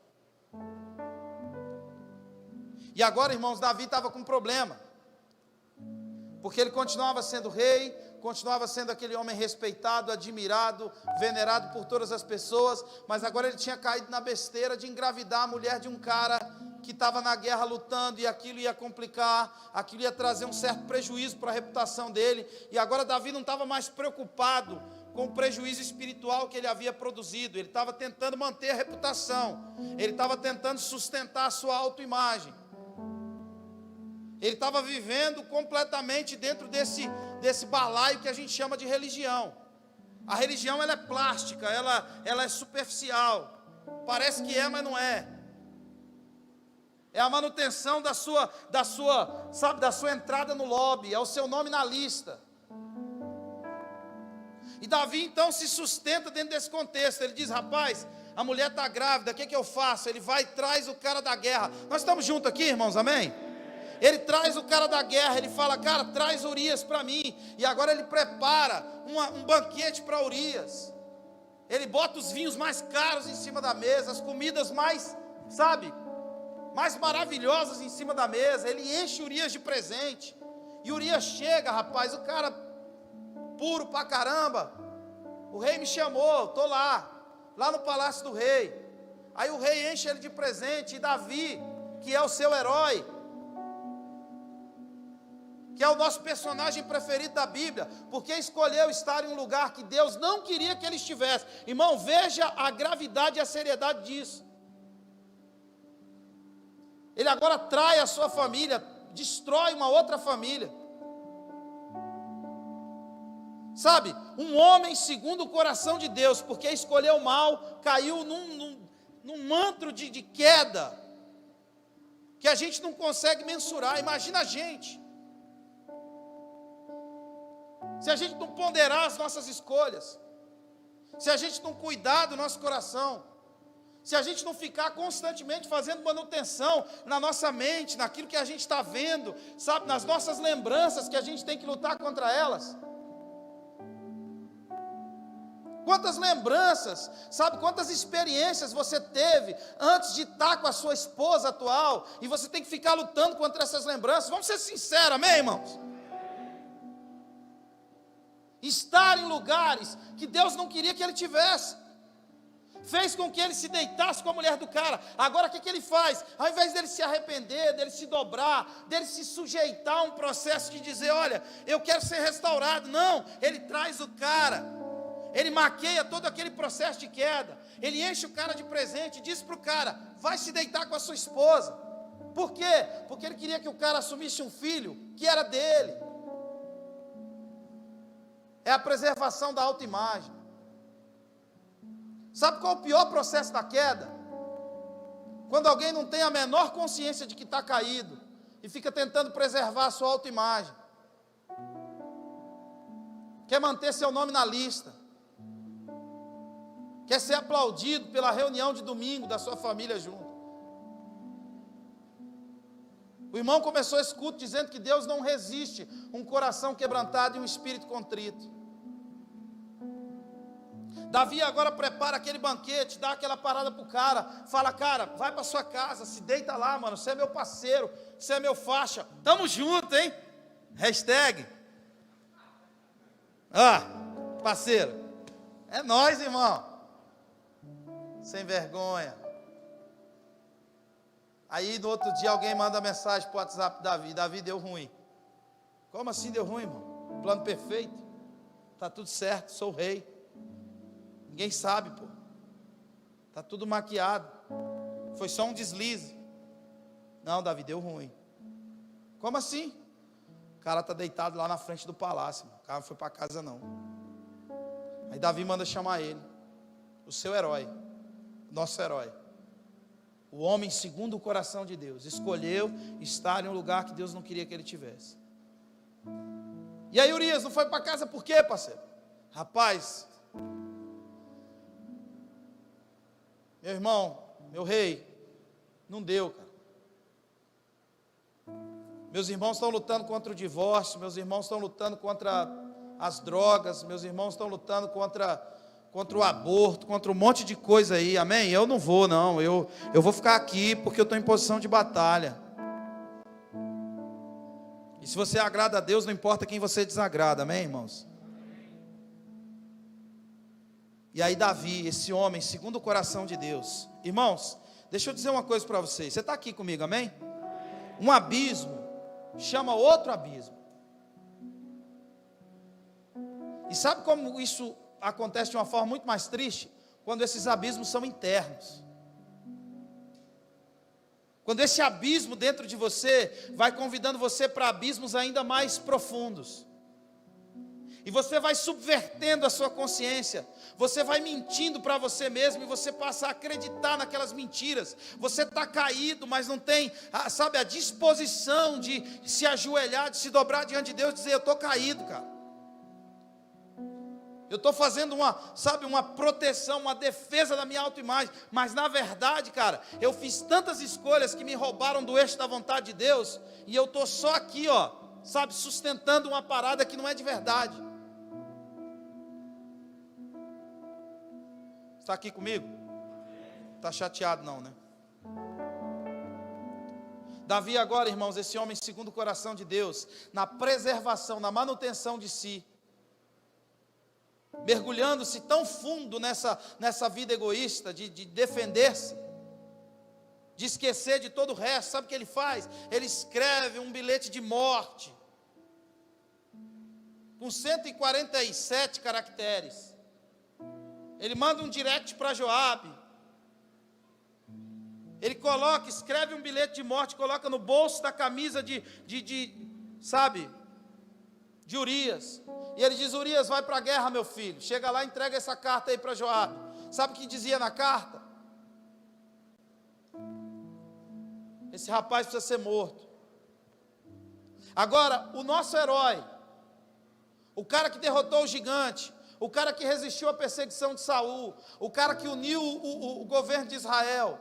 E agora, irmãos, Davi estava com um problema, porque ele continuava sendo rei, continuava sendo aquele homem respeitado, admirado, venerado por todas as pessoas, mas agora ele tinha caído na besteira de engravidar a mulher de um cara que estava na guerra lutando, e aquilo ia complicar, aquilo ia trazer um certo prejuízo para a reputação dele. E agora Davi não estava mais preocupado com o prejuízo espiritual que ele havia produzido, ele estava tentando manter a reputação, ele estava tentando sustentar a sua autoimagem, ele estava vivendo completamente dentro desse balaio que a gente chama de religião. A religião, ela é plástica, ela é superficial, parece que é, mas não é. É a manutenção da sua entrada no lobby, é o seu nome na lista. E Davi então se sustenta dentro desse contexto. Ele diz: rapaz, a mulher está grávida, o que eu faço? Ele vai e traz o cara da guerra. Nós estamos juntos aqui, irmãos, amém? Ele traz o cara da guerra, ele fala: cara, traz Urias para mim. E agora ele prepara um banquete para Urias. Ele bota os vinhos mais caros em cima da mesa, as comidas mais maravilhosas em cima da mesa. Ele enche Urias de presente. E Urias chega, rapaz, o cara puro pra caramba. O rei me chamou, estou lá no palácio do rei. Aí o rei enche ele de presente. E Davi, que é o seu herói, que é o nosso personagem preferido da Bíblia, porque escolheu estar em um lugar que Deus não queria que ele estivesse. Irmão, veja a gravidade e a seriedade disso. Ele agora trai a sua família, destrói uma outra família. Sabe, um homem segundo o coração de Deus, porque escolheu o mal, caiu num antro de queda, que a gente não consegue mensurar. Imagina a gente, se a gente não ponderar as nossas escolhas, se a gente não cuidar do nosso coração, se a gente não ficar constantemente fazendo manutenção na nossa mente, naquilo que a gente está vendo, sabe, nas nossas lembranças, que a gente tem que lutar contra elas. Quantas lembranças, sabe, quantas experiências você teve antes de estar com a sua esposa atual, e você tem que ficar lutando contra essas lembranças. Vamos ser sinceros, amém, irmãos? Estar em lugares que Deus não queria que ele tivesse, fez com que ele se deitasse com a mulher do cara. Agora o que ele faz? Ao invés dele se arrepender, dele se dobrar, dele se sujeitar a um processo de dizer: olha, eu quero ser restaurado. Não, ele traz o cara, ele maqueia todo aquele processo de queda, ele enche o cara de presente e diz para o cara: vai se deitar com a sua esposa. Por quê? Porque ele queria que o cara assumisse um filho que era dele. É a preservação da autoimagem. Sabe qual é o pior processo da queda? Quando alguém não tem a menor consciência de que está caído e fica tentando preservar a sua autoimagem, quer manter seu nome na lista, quer ser aplaudido pela reunião de domingo da sua família junto. O irmão começou esse culto dizendo que Deus não resiste um coração quebrantado e um espírito contrito. Davi agora prepara aquele banquete, dá aquela parada para o cara, fala: cara, vai para sua casa, se deita lá, mano, você é meu parceiro, você é meu faixa, tamo junto, hein? Hashtag, parceiro, É nóis, irmão. Sem vergonha. Aí no outro dia alguém manda mensagem para o WhatsApp: Davi, deu ruim. Como assim deu ruim, irmão? Plano perfeito. Está tudo certo, sou o rei. Ninguém sabe, pô. Está tudo maquiado. Foi só um deslize. Não, Davi, deu ruim. Como assim? O cara está deitado lá na frente do palácio. O cara não foi para casa não. Aí Davi manda chamar ele. O seu herói. Nosso herói. O homem segundo o coração de Deus. Escolheu estar em um lugar que Deus não queria que ele tivesse. E aí Urias não foi para casa por quê, parceiro? Rapaz, meu irmão, meu rei, não deu, cara. Meus irmãos estão lutando contra o divórcio, meus irmãos estão lutando contra as drogas, meus irmãos estão lutando contra o aborto, contra um monte de coisa aí, amém? Eu não vou, não, eu vou ficar aqui porque eu estou em posição de batalha. E se você agrada a Deus, não importa quem você desagrada, amém, irmãos? E aí Davi, esse homem, segundo o coração de Deus. Irmãos, deixa eu dizer uma coisa para vocês. Você está aqui comigo, amém? Um abismo chama outro abismo. E sabe como isso acontece de uma forma muito mais triste? Quando esses abismos são internos. Quando esse abismo dentro de você vai convidando você para abismos ainda mais profundos. E você vai subvertendo a sua consciência. Você vai mentindo para você mesmo e você passa a acreditar naquelas mentiras. Você está caído, mas não tem, a disposição de se ajoelhar, de se dobrar diante de Deus e dizer: eu estou caído, cara. Eu estou fazendo uma proteção, uma defesa da minha autoimagem. Mas na verdade, cara, eu fiz tantas escolhas que me roubaram do eixo da vontade de Deus. E eu estou só aqui, sustentando uma parada que não é de verdade. Está aqui comigo? Está chateado não, né? Davi agora, irmãos, esse homem segundo o coração de Deus, na preservação, na manutenção de si, mergulhando-se tão fundo nessa vida egoísta, de defender-se, de esquecer de todo o resto. Sabe o que ele faz? Ele escreve um bilhete de morte, com 147 caracteres, ele manda um direct para Joabe, ele escreve um bilhete de morte, coloca no bolso da camisa de Urias, e ele diz: Urias, vai para a guerra, meu filho. Chega lá, entrega essa carta aí para Joabe. Sabe o que dizia na carta? Esse rapaz precisa ser morto. Agora, o nosso herói, o cara que derrotou o gigante, o cara que resistiu à perseguição de Saul, o cara que uniu o governo de Israel,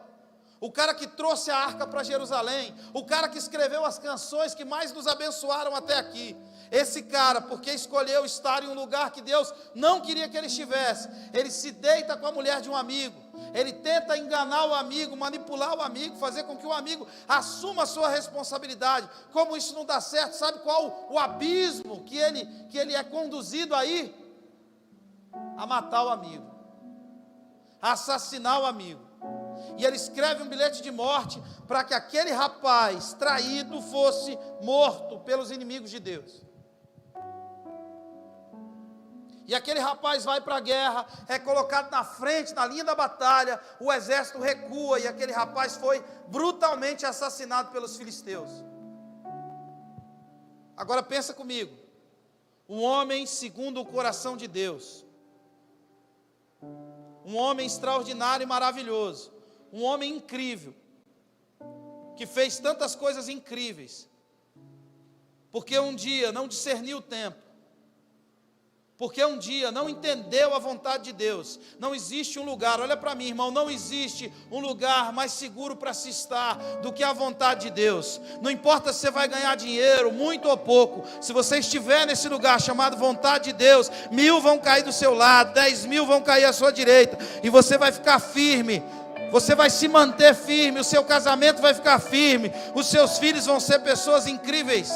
o cara que trouxe a arca para Jerusalém, o cara que escreveu as canções que mais nos abençoaram até aqui. Esse cara, porque escolheu estar em um lugar que Deus não queria que ele estivesse, ele se deita com a mulher de um amigo, ele tenta enganar o amigo, manipular o amigo, fazer com que o amigo assuma a sua responsabilidade. Como isso não dá certo, sabe qual o abismo que ele é conduzido aí? A matar o amigo, a assassinar o amigo. E ele escreve um bilhete de morte para que aquele rapaz traído fosse morto pelos inimigos de Deus. E aquele rapaz vai para a guerra, é colocado na frente, na linha da batalha, o exército recua e aquele rapaz foi brutalmente assassinado pelos filisteus. Agora pensa comigo, um homem segundo o coração de Deus, um homem extraordinário e maravilhoso, um homem incrível, que fez tantas coisas incríveis, porque um dia não discerniu o tempo, porque um dia não entendeu a vontade de Deus. Não existe um lugar, olha para mim, irmão, não existe um lugar mais seguro para se estar do que a vontade de Deus. Não importa se você vai ganhar dinheiro, muito ou pouco, se você estiver nesse lugar chamado vontade de Deus, 1000 vão cair do seu lado, 10.000 vão cair à sua direita, e você vai ficar firme, você vai se manter firme, o seu casamento vai ficar firme, os seus filhos vão ser pessoas incríveis.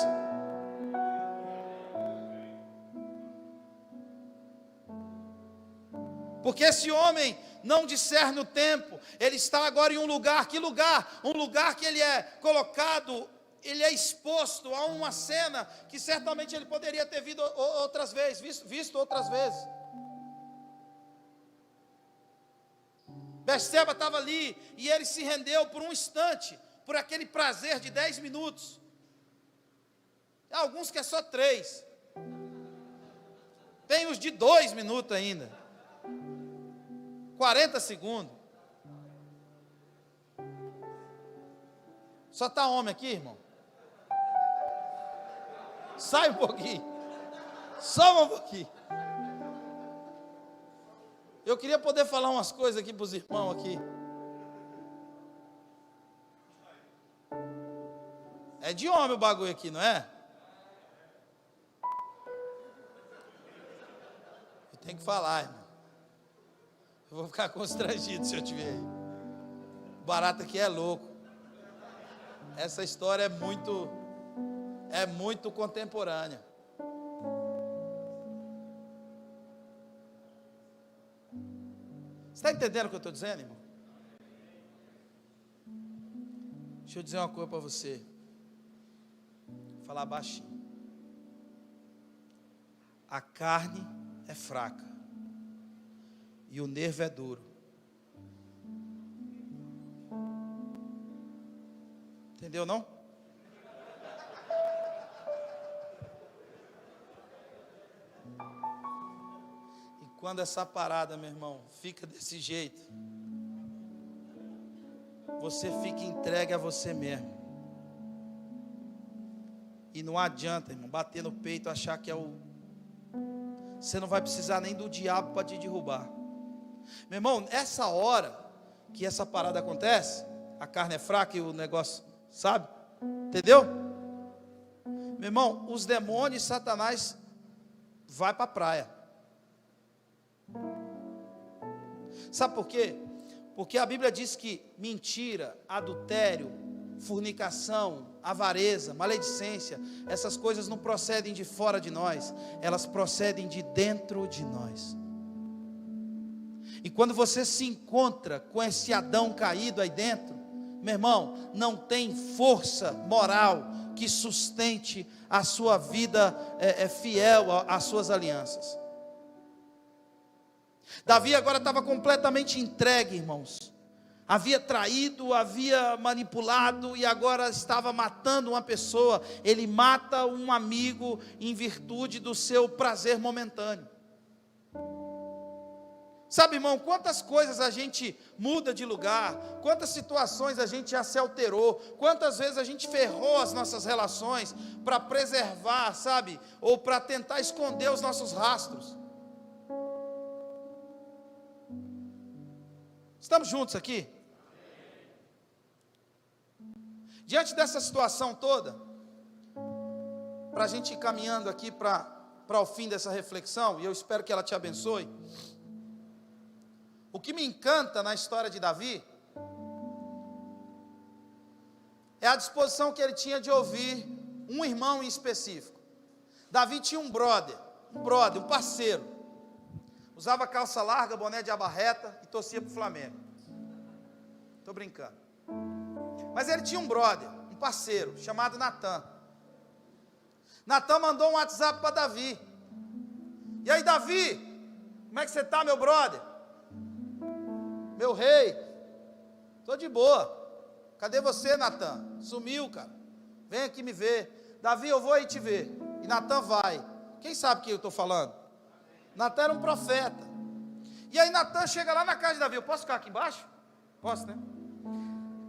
Porque esse homem não discerne o tempo. Ele está agora em um lugar, que lugar? Um lugar que ele é colocado, ele é exposto a uma cena que certamente ele poderia ter visto outras vezes, visto outras vezes. Betseba estava ali e ele se rendeu por um instante, por aquele prazer de 10 minutos. Há alguns que é só 3. Tem os de 2 minutos ainda. 40 segundos. Só está homem aqui, irmão? Sai um pouquinho. Só um pouquinho. Eu queria poder falar umas coisas aqui para os irmãos aqui. É de homem o bagulho aqui, não é? Eu tenho que falar, irmão. Eu vou ficar constrangido se eu te ver aí. O barato aqui é louco. Essa história é muito contemporânea. Você está entendendo o que eu estou dizendo, irmão? Deixa eu dizer uma coisa para você. Vou falar baixinho. A carne é fraca e o nervo é duro. Entendeu, não? E quando essa parada, meu irmão, fica desse jeito, você fica entregue a você mesmo. E não adianta, irmão, bater no peito, achar que é o... Você não vai precisar nem do diabo para te derrubar. Meu irmão, essa hora que essa parada acontece, a carne é fraca e o negócio, sabe? Entendeu? Meu irmão, os demônios e Satanás vai para a praia. Sabe por quê? Porque a Bíblia diz que mentira, adultério, fornicação, avareza, maledicência, essas coisas não procedem de fora de nós, elas procedem de dentro de nós. E quando você se encontra com esse Adão caído aí dentro, meu irmão, não tem força moral que sustente a sua vida fiel às suas alianças. Davi agora estava completamente entregue, irmãos. Havia traído, havia manipulado e agora estava matando uma pessoa. Ele mata um amigo em virtude do seu prazer momentâneo. Sabe, irmão, quantas coisas a gente muda de lugar, quantas situações a gente já se alterou, quantas vezes a gente ferrou as nossas relações para preservar, sabe, ou para tentar esconder os nossos rastros. Estamos juntos aqui? Diante dessa situação toda, para a gente ir caminhando aqui para o fim dessa reflexão, e eu espero que ela te abençoe. O que me encanta na história de Davi é a disposição que ele tinha de ouvir um irmão em específico. Davi tinha um brother, um parceiro. Usava calça larga, boné de abarreta e torcia para o Flamengo. Estou brincando. Mas ele tinha um brother, um parceiro, chamado Natan. Natan mandou um WhatsApp para Davi. E aí, Davi, como é que você está, meu brother? Meu rei, estou de boa. Cadê você, Natan? Sumiu, cara. Vem aqui me ver. Davi, eu vou aí te ver. E Natan vai. Quem sabe o que eu estou falando? Natan era um profeta. E aí Natan chega lá na casa de Davi. Eu posso ficar aqui embaixo? Posso, né?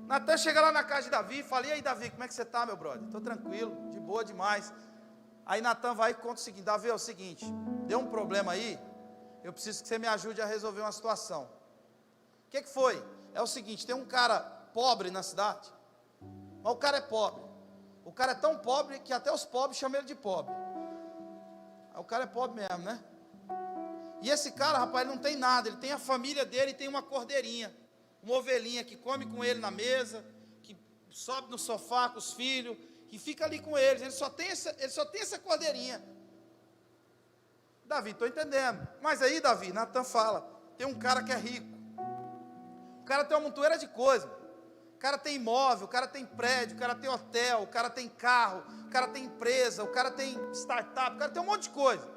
Natan chega lá na casa de Davi e fala: e aí, Davi, como é que você está, meu brother? Estou tranquilo, de boa demais. Aí Natan vai e conta o seguinte: Davi, é o seguinte, deu um problema aí, eu preciso que você me ajude a resolver uma situação. O que foi? É o seguinte, tem um cara pobre na cidade, mas o cara é pobre. O cara é tão pobre que até os pobres chamam ele de pobre. O cara é pobre mesmo, né? E esse cara, rapaz, ele não tem nada. Ele tem a família dele e tem uma cordeirinha, uma ovelhinha que come com ele na mesa, que sobe no sofá com os filhos, que fica ali com eles. Ele só tem essa cordeirinha. Davi, estou entendendo. Mas aí, Davi, Natan fala: tem um cara que é rico. O cara tem uma montoeira de coisa. O cara tem imóvel, o cara tem prédio, o cara tem hotel, o cara tem carro, o cara tem empresa, o cara tem startup, o cara tem um monte de coisa.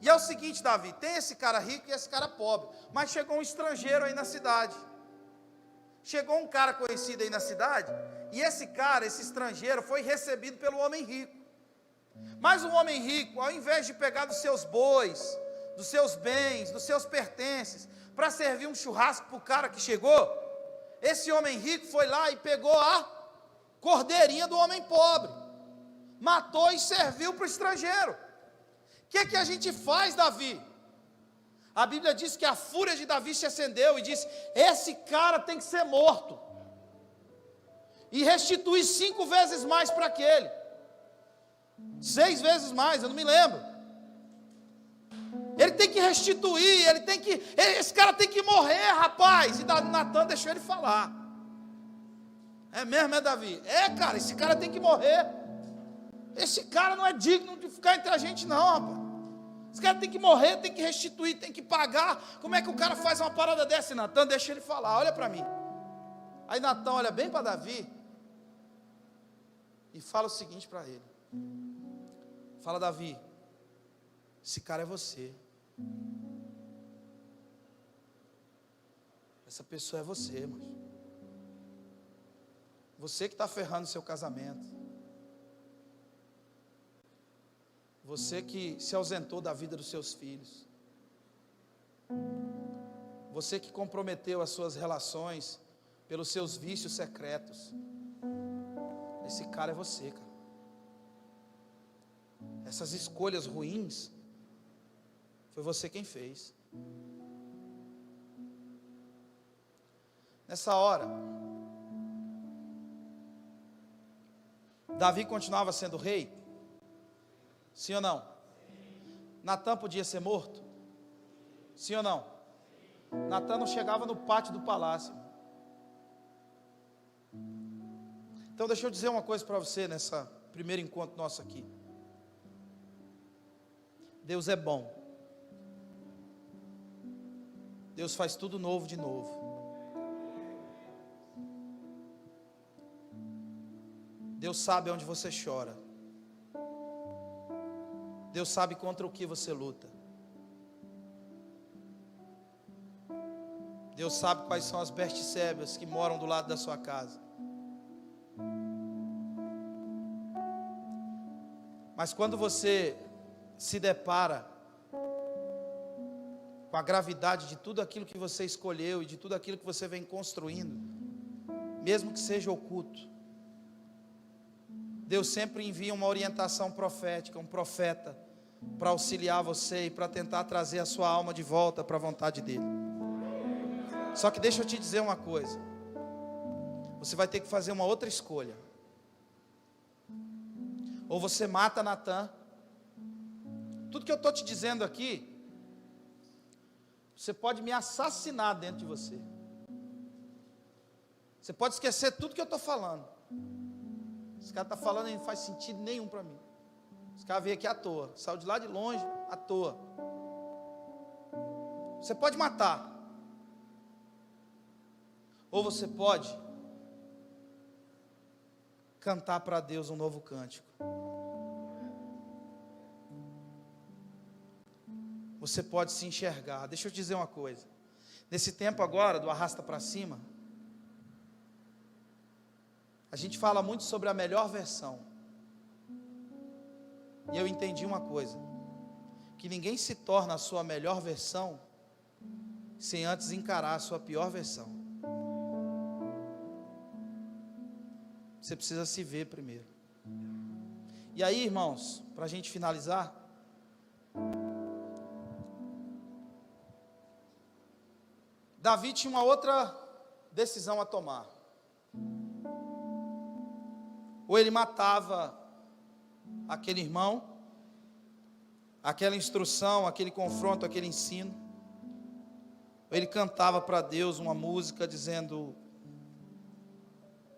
E é o seguinte, Davi, tem esse cara rico e esse cara pobre, mas chegou um estrangeiro aí na cidade. Chegou um cara conhecido aí na cidade, e esse cara, esse estrangeiro, foi recebido pelo homem rico. Mas o homem rico, ao invés de pegar dos seus bois, dos seus bens, dos seus pertences, para servir um churrasco para o cara que chegou, esse homem rico foi lá e pegou a cordeirinha do homem pobre, matou e serviu para o estrangeiro. O que a gente faz, Davi? A Bíblia diz que a fúria de Davi se acendeu e disse: esse cara tem que ser morto, e restituir 5 vezes mais para aquele, 6 vezes mais, eu não me lembro. Ele tem que restituir, esse cara tem que morrer, rapaz. E Natan deixou ele falar. É mesmo, é, Davi? É, cara, esse cara tem que morrer. Esse cara não é digno de ficar entre a gente, não, rapaz. Esse cara tem que morrer, tem que restituir, tem que pagar. Como é que o cara faz uma parada dessa? E Natan deixa ele falar, olha para mim. Aí Natan olha bem para Davi e fala o seguinte para ele. Fala: Davi, esse cara é você. Essa pessoa é você, irmão. Você que está ferrando seu casamento. Você que se ausentou da vida dos seus filhos. Você que comprometeu as suas relações pelos seus vícios secretos. Esse cara é você, cara. Essas escolhas ruins, foi você quem fez. Nessa hora, Davi continuava sendo rei? Sim ou não? Natan podia ser morto? Sim ou não? Natan não chegava no pátio do palácio. Então deixa eu dizer uma coisa para você nessa primeiro encontro nosso aqui. Deus é bom. Deus faz tudo novo de novo. Deus sabe onde você chora. Deus sabe contra o que você luta. Deus sabe quais são as Betsébias que moram do lado da sua casa. Mas quando você se depara com a gravidade de tudo aquilo que você escolheu e de tudo aquilo que você vem construindo, mesmo que seja oculto, Deus sempre envia uma orientação profética, um profeta, para auxiliar você e para tentar trazer a sua alma de volta para a vontade dEle. Só que deixa eu te dizer uma coisa, você vai ter que fazer uma outra escolha. Ou você mata Natan. Tudo que eu estou te dizendo aqui, você pode me assassinar dentro de você. Você pode esquecer tudo que eu estou falando. Esse cara está falando e não faz sentido nenhum para mim. Esse cara veio aqui à toa, saiu de lá de longe à toa. Você pode matar. Ou você pode cantar para Deus um novo cântico. Você pode se enxergar. Deixa eu te dizer uma coisa. Nesse tempo agora, do arrasta para cima, a gente fala muito sobre a melhor versão. E eu entendi uma coisa, que ninguém se torna a sua melhor versão sem antes encarar a sua pior versão. Você precisa se ver primeiro. E aí, irmãos, para a gente finalizar, Davi tinha uma outra decisão a tomar. Ou ele matava aquele irmão, aquela instrução, aquele confronto, aquele ensino. Ou ele cantava para Deus uma música dizendo: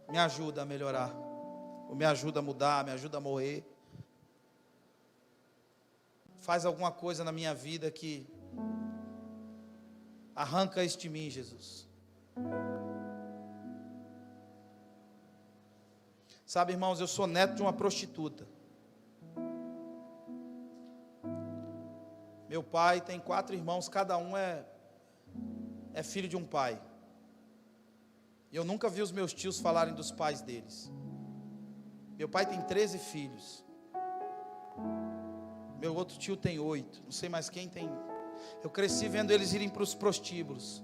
me ajuda a melhorar, ou me ajuda a mudar, me ajuda a morrer. Faz alguma coisa na minha vida que Arranca isso de mim, Jesus. Sabe, irmãos, eu sou neto de uma prostituta. Meu pai tem 4 irmãos, cada um é filho de um pai. E eu nunca vi os meus tios falarem dos pais deles. Meu pai tem 13 filhos. Meu outro tio tem 8. Não sei mais quem tem. Eu cresci vendo eles irem para os prostíbulos.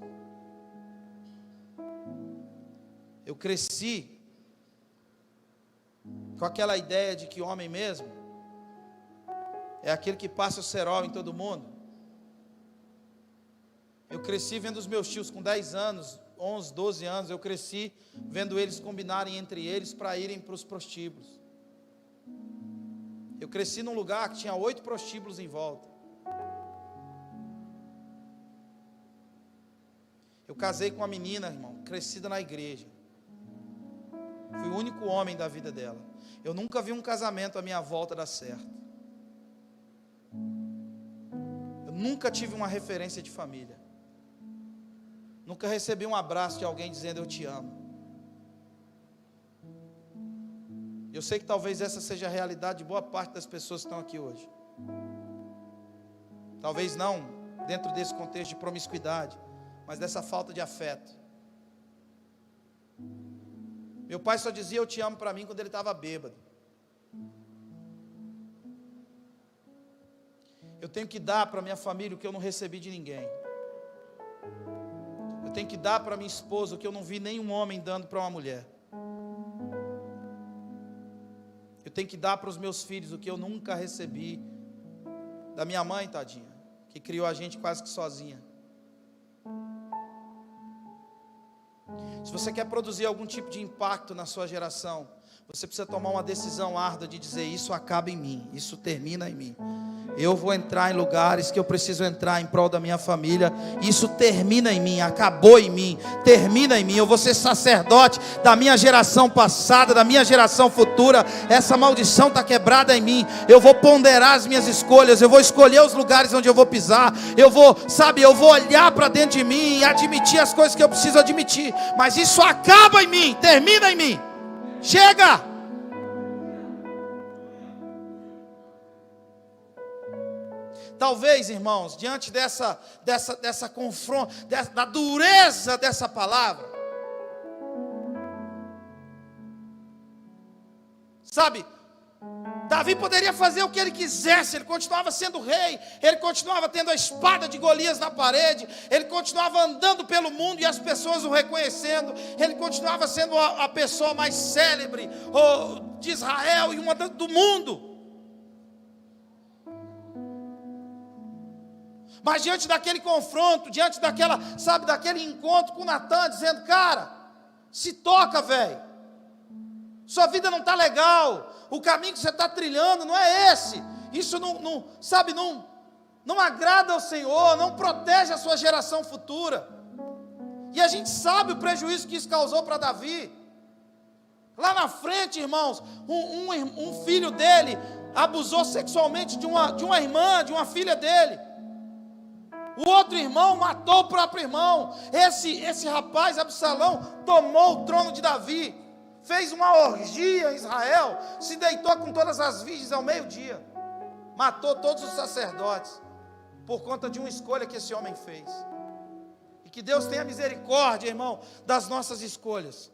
Eu cresci com aquela ideia de que homem mesmo é aquele que passa o cerol em todo mundo. Eu cresci vendo os meus tios com 10 anos, 11, 12 anos, eu cresci vendo eles combinarem entre eles para irem para os prostíbulos. Eu cresci num lugar que tinha 8 prostíbulos em volta. Eu casei com uma menina, irmão, crescida na igreja. Fui o único homem da vida dela. Eu nunca vi um casamento à minha volta dar certo. Eu nunca tive uma referência de família. Nunca recebi um abraço de alguém dizendo eu te amo. Eu sei que talvez essa seja a realidade de boa parte das pessoas que estão aqui hoje. Talvez não dentro desse contexto de promiscuidade, mas dessa falta de afeto. Meu pai só dizia eu te amo para mim quando ele estava bêbado. Eu tenho que dar para minha família o que eu não recebi de ninguém. Eu tenho que dar para minha esposa o que eu não vi nenhum homem dando para uma mulher. Eu tenho que dar para os meus filhos o que eu nunca recebi da minha mãe, tadinha, que criou a gente quase que sozinha. Se você quer produzir algum tipo de impacto na sua geração, você precisa tomar uma decisão árdua de dizer: isso acaba em mim, isso termina em mim. Eu vou entrar em lugares que eu preciso entrar em prol da minha família. Isso termina em mim, acabou em mim, termina em mim. Eu vou ser sacerdote da minha geração passada, da minha geração futura. Essa maldição está quebrada em mim. Eu vou ponderar as minhas escolhas. Eu vou escolher os lugares onde eu vou pisar. Eu vou olhar para dentro de mim e admitir as coisas que eu preciso admitir. Mas isso acaba em mim, termina em mim. Chega! Talvez, irmãos, diante dessa confronto, da dureza dessa palavra, sabe, Davi poderia fazer o que ele quisesse, ele continuava sendo rei, ele continuava tendo a espada de Golias na parede, ele continuava andando pelo mundo e as pessoas o reconhecendo, ele continuava sendo a pessoa mais célebre de Israel e uma do mundo. Mas diante daquele confronto, diante daquele encontro com Natan, dizendo: cara, se toca, velho, sua vida não está legal, o caminho que você está trilhando não é esse, isso não agrada ao Senhor, não protege a sua geração futura. E a gente sabe o prejuízo que isso causou para Davi. Lá na frente, irmãos, um filho dele abusou sexualmente de uma irmã, de uma filha dele. O outro irmão matou o próprio irmão. Esse rapaz, Absalão, tomou o trono de Davi, fez uma orgia em Israel, se deitou com todas as virgens ao meio-dia, matou todos os sacerdotes, por conta de uma escolha que esse homem fez. E que Deus tenha misericórdia, irmão, das nossas escolhas.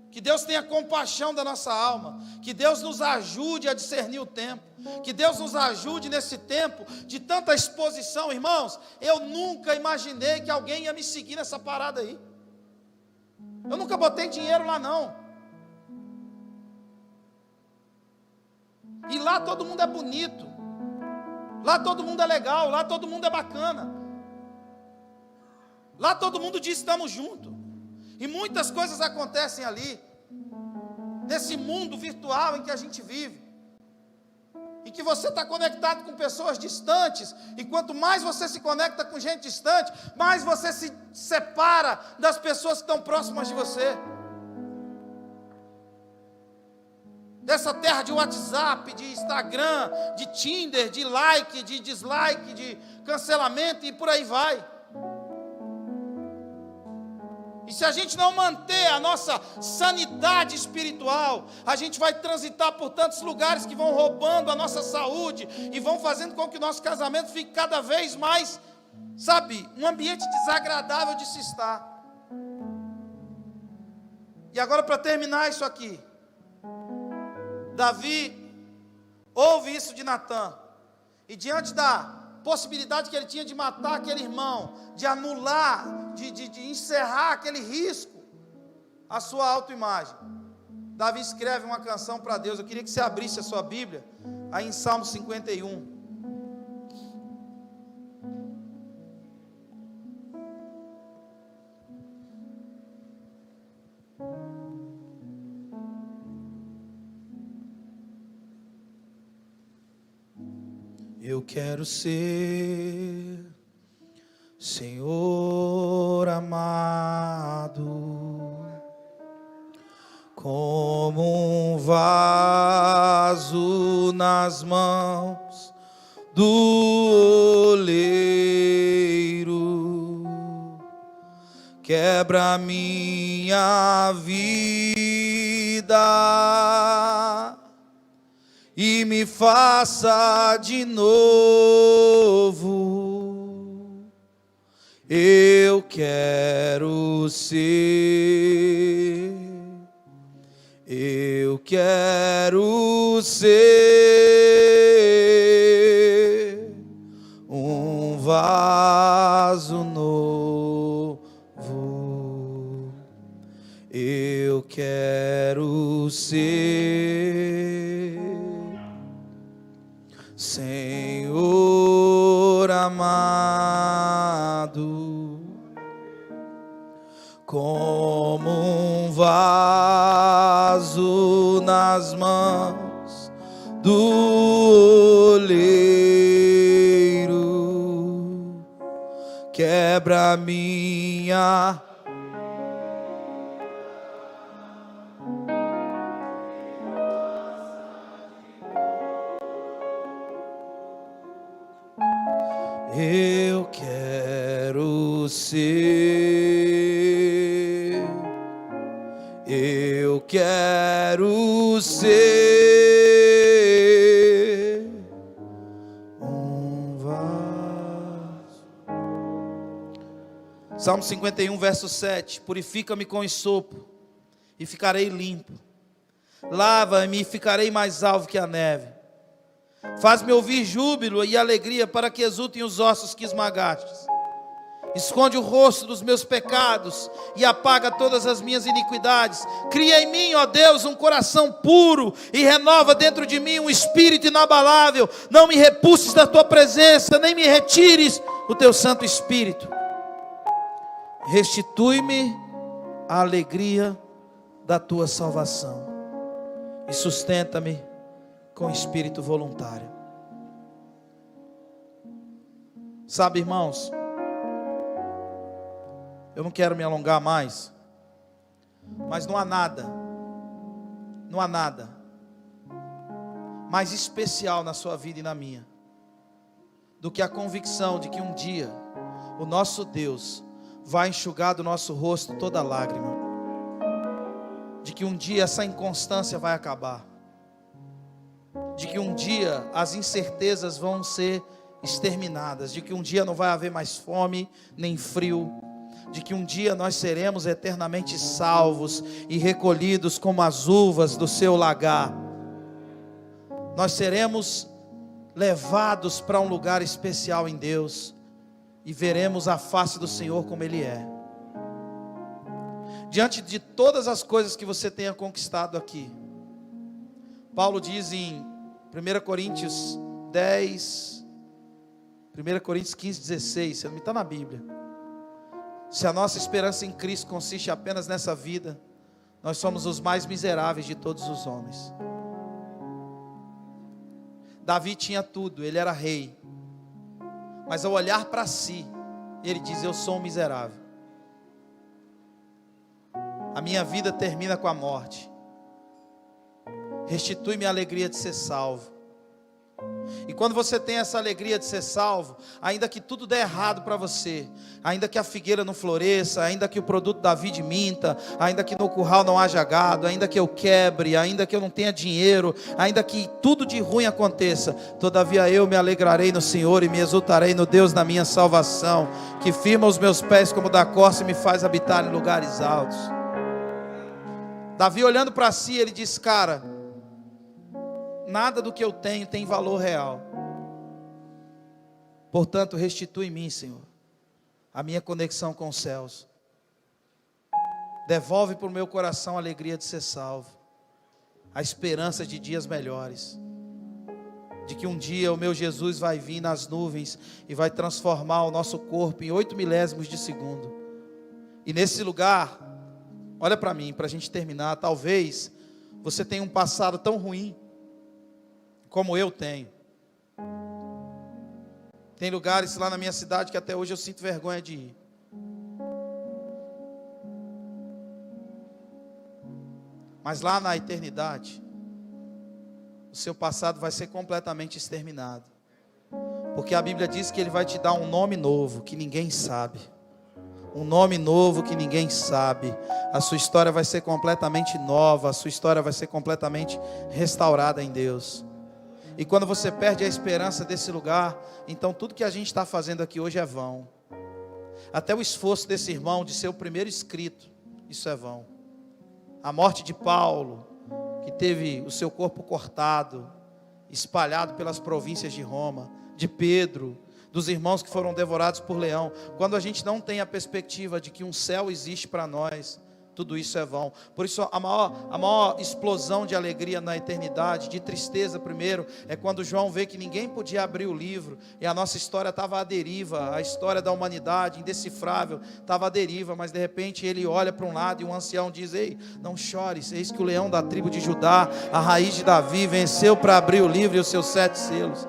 Que Deus tenha compaixão da nossa alma. Que Deus nos ajude a discernir o tempo. Que Deus nos ajude nesse tempo de tanta exposição. Irmãos, eu nunca imaginei que alguém ia me seguir nessa parada aí. Eu nunca botei dinheiro lá não. E lá todo mundo é bonito. Lá todo mundo é legal. Lá todo mundo é bacana. Lá todo mundo diz: estamos juntos. E muitas coisas acontecem ali, nesse mundo virtual em que a gente vive, em que você está conectado com pessoas distantes, e quanto mais você se conecta com gente distante, mais você se separa das pessoas que estão próximas de você. dessa terra de WhatsApp, de Instagram, de Tinder, de like, de dislike, de cancelamento e por aí vai. E se a gente não manter a nossa sanidade espiritual, a gente vai transitar por tantos lugares que vão roubando a nossa saúde e vão fazendo com que o nosso casamento fique cada vez mais, sabe, um ambiente desagradável de se estar. E agora, para terminar isso aqui, Davi ouve isso de Natã, e diante da possibilidade que ele tinha de matar aquele irmão, de anular, de encerrar aquele risco, a sua autoimagem, Davi escreve uma canção para Deus. Eu queria que você abrisse a sua Bíblia, aí em Salmo 51. Eu quero ser, Senhor amado, como um vaso nas mãos do oleiro. Quebra minha vida e me faça de novo. Eu quero ser, eu quero ser um vaso novo. Eu quero ser, Senhor amado, como um vaso nas mãos do oleiro. Quebra minha eu quero ser, eu quero ser um vaso. Salmo 51, verso 7. Purifica-me com esopo e ficarei limpo. Lava-me e ficarei mais alvo que a neve. Faz-me ouvir júbilo e alegria, para que exultem os ossos que esmagastes. Esconde o rosto dos meus pecados e apaga todas as minhas iniquidades. Cria em mim, ó Deus, um coração puro e renova dentro de mim um espírito inabalável. Não me repulses da tua presença, nem me retires o teu Santo Espírito. Restitui-me a alegria da tua salvação e sustenta-me com espírito voluntário. Sabe, irmãos, eu não quero me alongar mais, mas não há nada mais especial na sua vida e na minha do que a convicção de que um dia o nosso Deus vai enxugar do nosso rosto toda lágrima, de que um dia essa inconstância vai acabar, de que um dia as incertezas vão ser exterminadas, de que um dia não vai haver mais fome nem frio, de que um dia nós seremos eternamente salvos e recolhidos como as uvas do seu lagar. Nós seremos levados para um lugar especial em Deus e veremos a face do Senhor como Ele é. Diante de todas as coisas que você tenha conquistado aqui, Paulo diz em 1 Coríntios 10, 1 Coríntios 15, 16, se não me está na Bíblia. Se a nossa esperança em Cristo consiste apenas nessa vida, nós somos os mais miseráveis de todos os homens. Davi tinha tudo, ele era rei, mas ao olhar para si, ele diz: eu sou um miserável. A minha vida termina com a morte. restitui-me a alegria de ser salvo. E quando você tem essa alegria de ser salvo, ainda que tudo dê errado para você, ainda que a figueira não floresça, ainda que o produto da vide minta, ainda que no curral não haja gado, ainda que eu quebre, ainda que eu não tenha dinheiro, ainda que tudo de ruim aconteça, todavia eu me alegrarei no Senhor e me exultarei no Deus da minha salvação, que firma os meus pés como da corça e me faz habitar em lugares altos. Davi, olhando para si, ele diz: cara, nada do que eu tenho tem valor real. Portanto, restitui em mim, Senhor, a minha conexão com os céus. Devolve para o meu coração a alegria de ser salvo, a esperança de dias melhores, de que um dia o meu Jesus vai vir nas nuvens e vai transformar o nosso corpo em 8 milésimos de segundo. E nesse lugar, olha para mim, para a gente terminar, talvez você tenha um passado tão ruim como eu tenho. Tem lugares lá na minha cidade que até hoje eu sinto vergonha de ir. Mas lá na eternidade, o seu passado vai ser completamente exterminado. Porque a Bíblia diz que Ele vai te dar um nome novo que ninguém sabe. Um nome novo que ninguém sabe. A sua história vai ser completamente nova. A sua história vai ser completamente restaurada em Deus. E quando você perde a esperança desse lugar, então tudo que a gente está fazendo aqui hoje é vão. Até o esforço desse irmão de ser o primeiro escrito, isso é vão. A morte de Paulo, que teve o seu corpo cortado, espalhado pelas províncias de Roma, de Pedro, dos irmãos que foram devorados por leão. Quando a gente não tem a perspectiva de que um céu existe para nós, tudo isso é vão. Por isso a maior explosão de alegria na eternidade, de tristeza primeiro, é quando João vê que ninguém podia abrir o livro, e a nossa história estava à deriva, a história da humanidade, indecifrável, estava à deriva, mas de repente ele olha para um lado e um ancião diz: ei, não chores, eis que o leão da tribo de Judá, a raiz de Davi, venceu para abrir o livro e os seus 7 selos.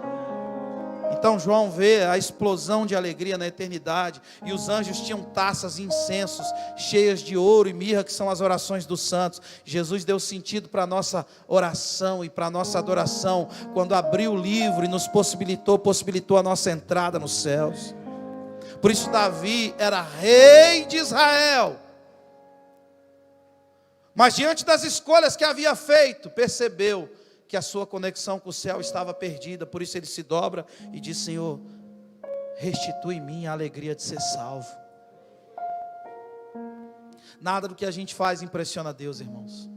Então João vê a explosão de alegria na eternidade, e os anjos tinham taças e incensos cheias de ouro e mirra, que são as orações dos santos. Jesus deu sentido para a nossa oração e para a nossa adoração, quando abriu o livro e nos possibilitou a nossa entrada nos céus. Por isso Davi era rei de Israel, mas diante das escolhas que havia feito, percebeu que a sua conexão com o céu estava perdida. Por isso ele se dobra e diz: Senhor, restitui em mim a alegria de ser salvo. Nada do que a gente faz impressiona a Deus, irmãos.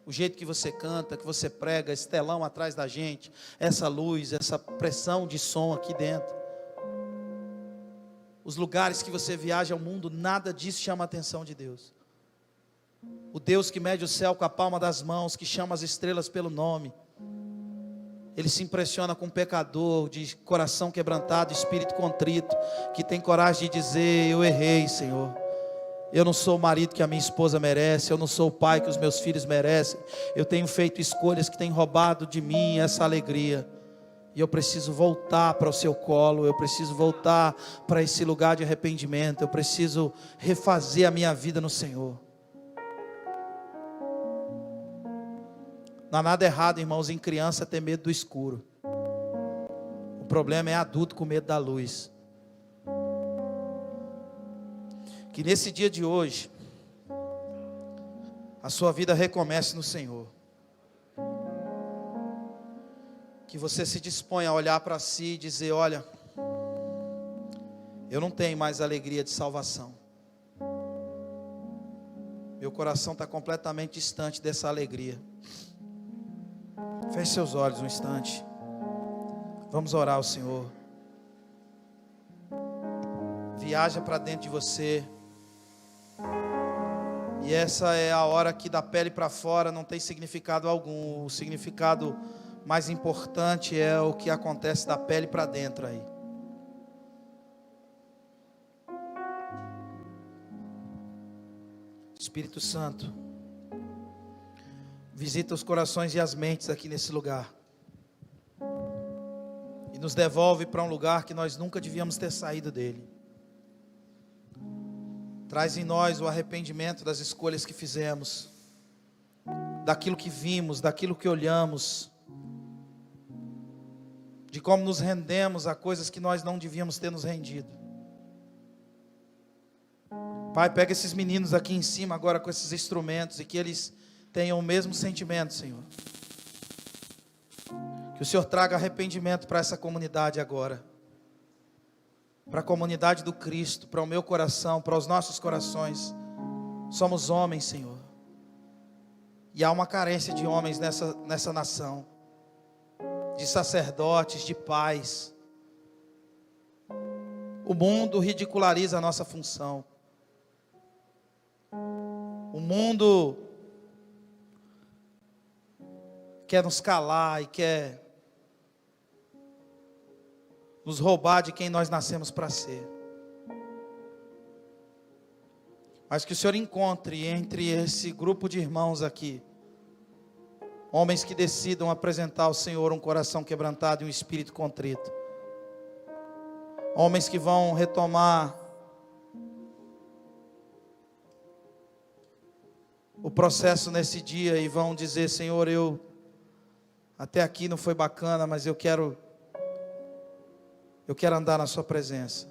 O jeito que você canta, que você prega, esse telão atrás da gente, essa luz, essa pressão de som aqui dentro, os lugares que você viaja ao mundo, nada disso chama a atenção de Deus. O Deus que mede o céu com a palma das mãos, que chama as estrelas pelo nome, Ele se impressiona com um pecador de coração quebrantado, espírito contrito, que tem coragem de dizer: eu errei, Senhor, eu não sou o marido que a minha esposa merece, eu não sou o pai que os meus filhos merecem, eu tenho feito escolhas que têm roubado de mim essa alegria, e eu preciso voltar para o seu colo, eu preciso voltar para esse lugar de arrependimento, eu preciso refazer a minha vida no Senhor. Não há nada errado, irmãos, em criança ter medo do escuro. O problema é adulto com medo da luz. Que nesse dia de hoje, a sua vida recomece no Senhor. Que você se disponha a olhar para si e dizer: olha, eu não tenho mais alegria de salvação. Meu coração está completamente distante dessa alegria. Feche seus olhos um instante. Vamos orar ao Senhor. Viaja para dentro de você. E essa é a hora que da pele para fora não tem significado algum. O significado mais importante é o que acontece da pele para dentro aí. Espírito Santo, visita os corações e as mentes aqui nesse lugar. E nos devolve para um lugar que nós nunca devíamos ter saído dele. Traz em nós o arrependimento das escolhas que fizemos, daquilo que vimos, daquilo que olhamos, de como nos rendemos a coisas que nós não devíamos ter nos rendido. Pai, pega esses meninos aqui em cima agora com esses instrumentos e que eles tenham o mesmo sentimento, Senhor. Que o Senhor traga arrependimento para essa comunidade agora, para a comunidade do Cristo, para o meu coração, para os nossos corações. Somos homens, Senhor, e há uma carência de homens nessa nação, de sacerdotes, de pais. O mundo ridiculariza a nossa função. O mundo quer nos calar e quer nos roubar de quem nós nascemos para ser. Mas que o Senhor encontre entre esse grupo de irmãos aqui homens que decidam apresentar ao Senhor um coração quebrantado e um espírito contrito. Homens que vão retomar o processo nesse dia e vão dizer: Senhor, até aqui não foi bacana, mas eu quero andar na sua presença.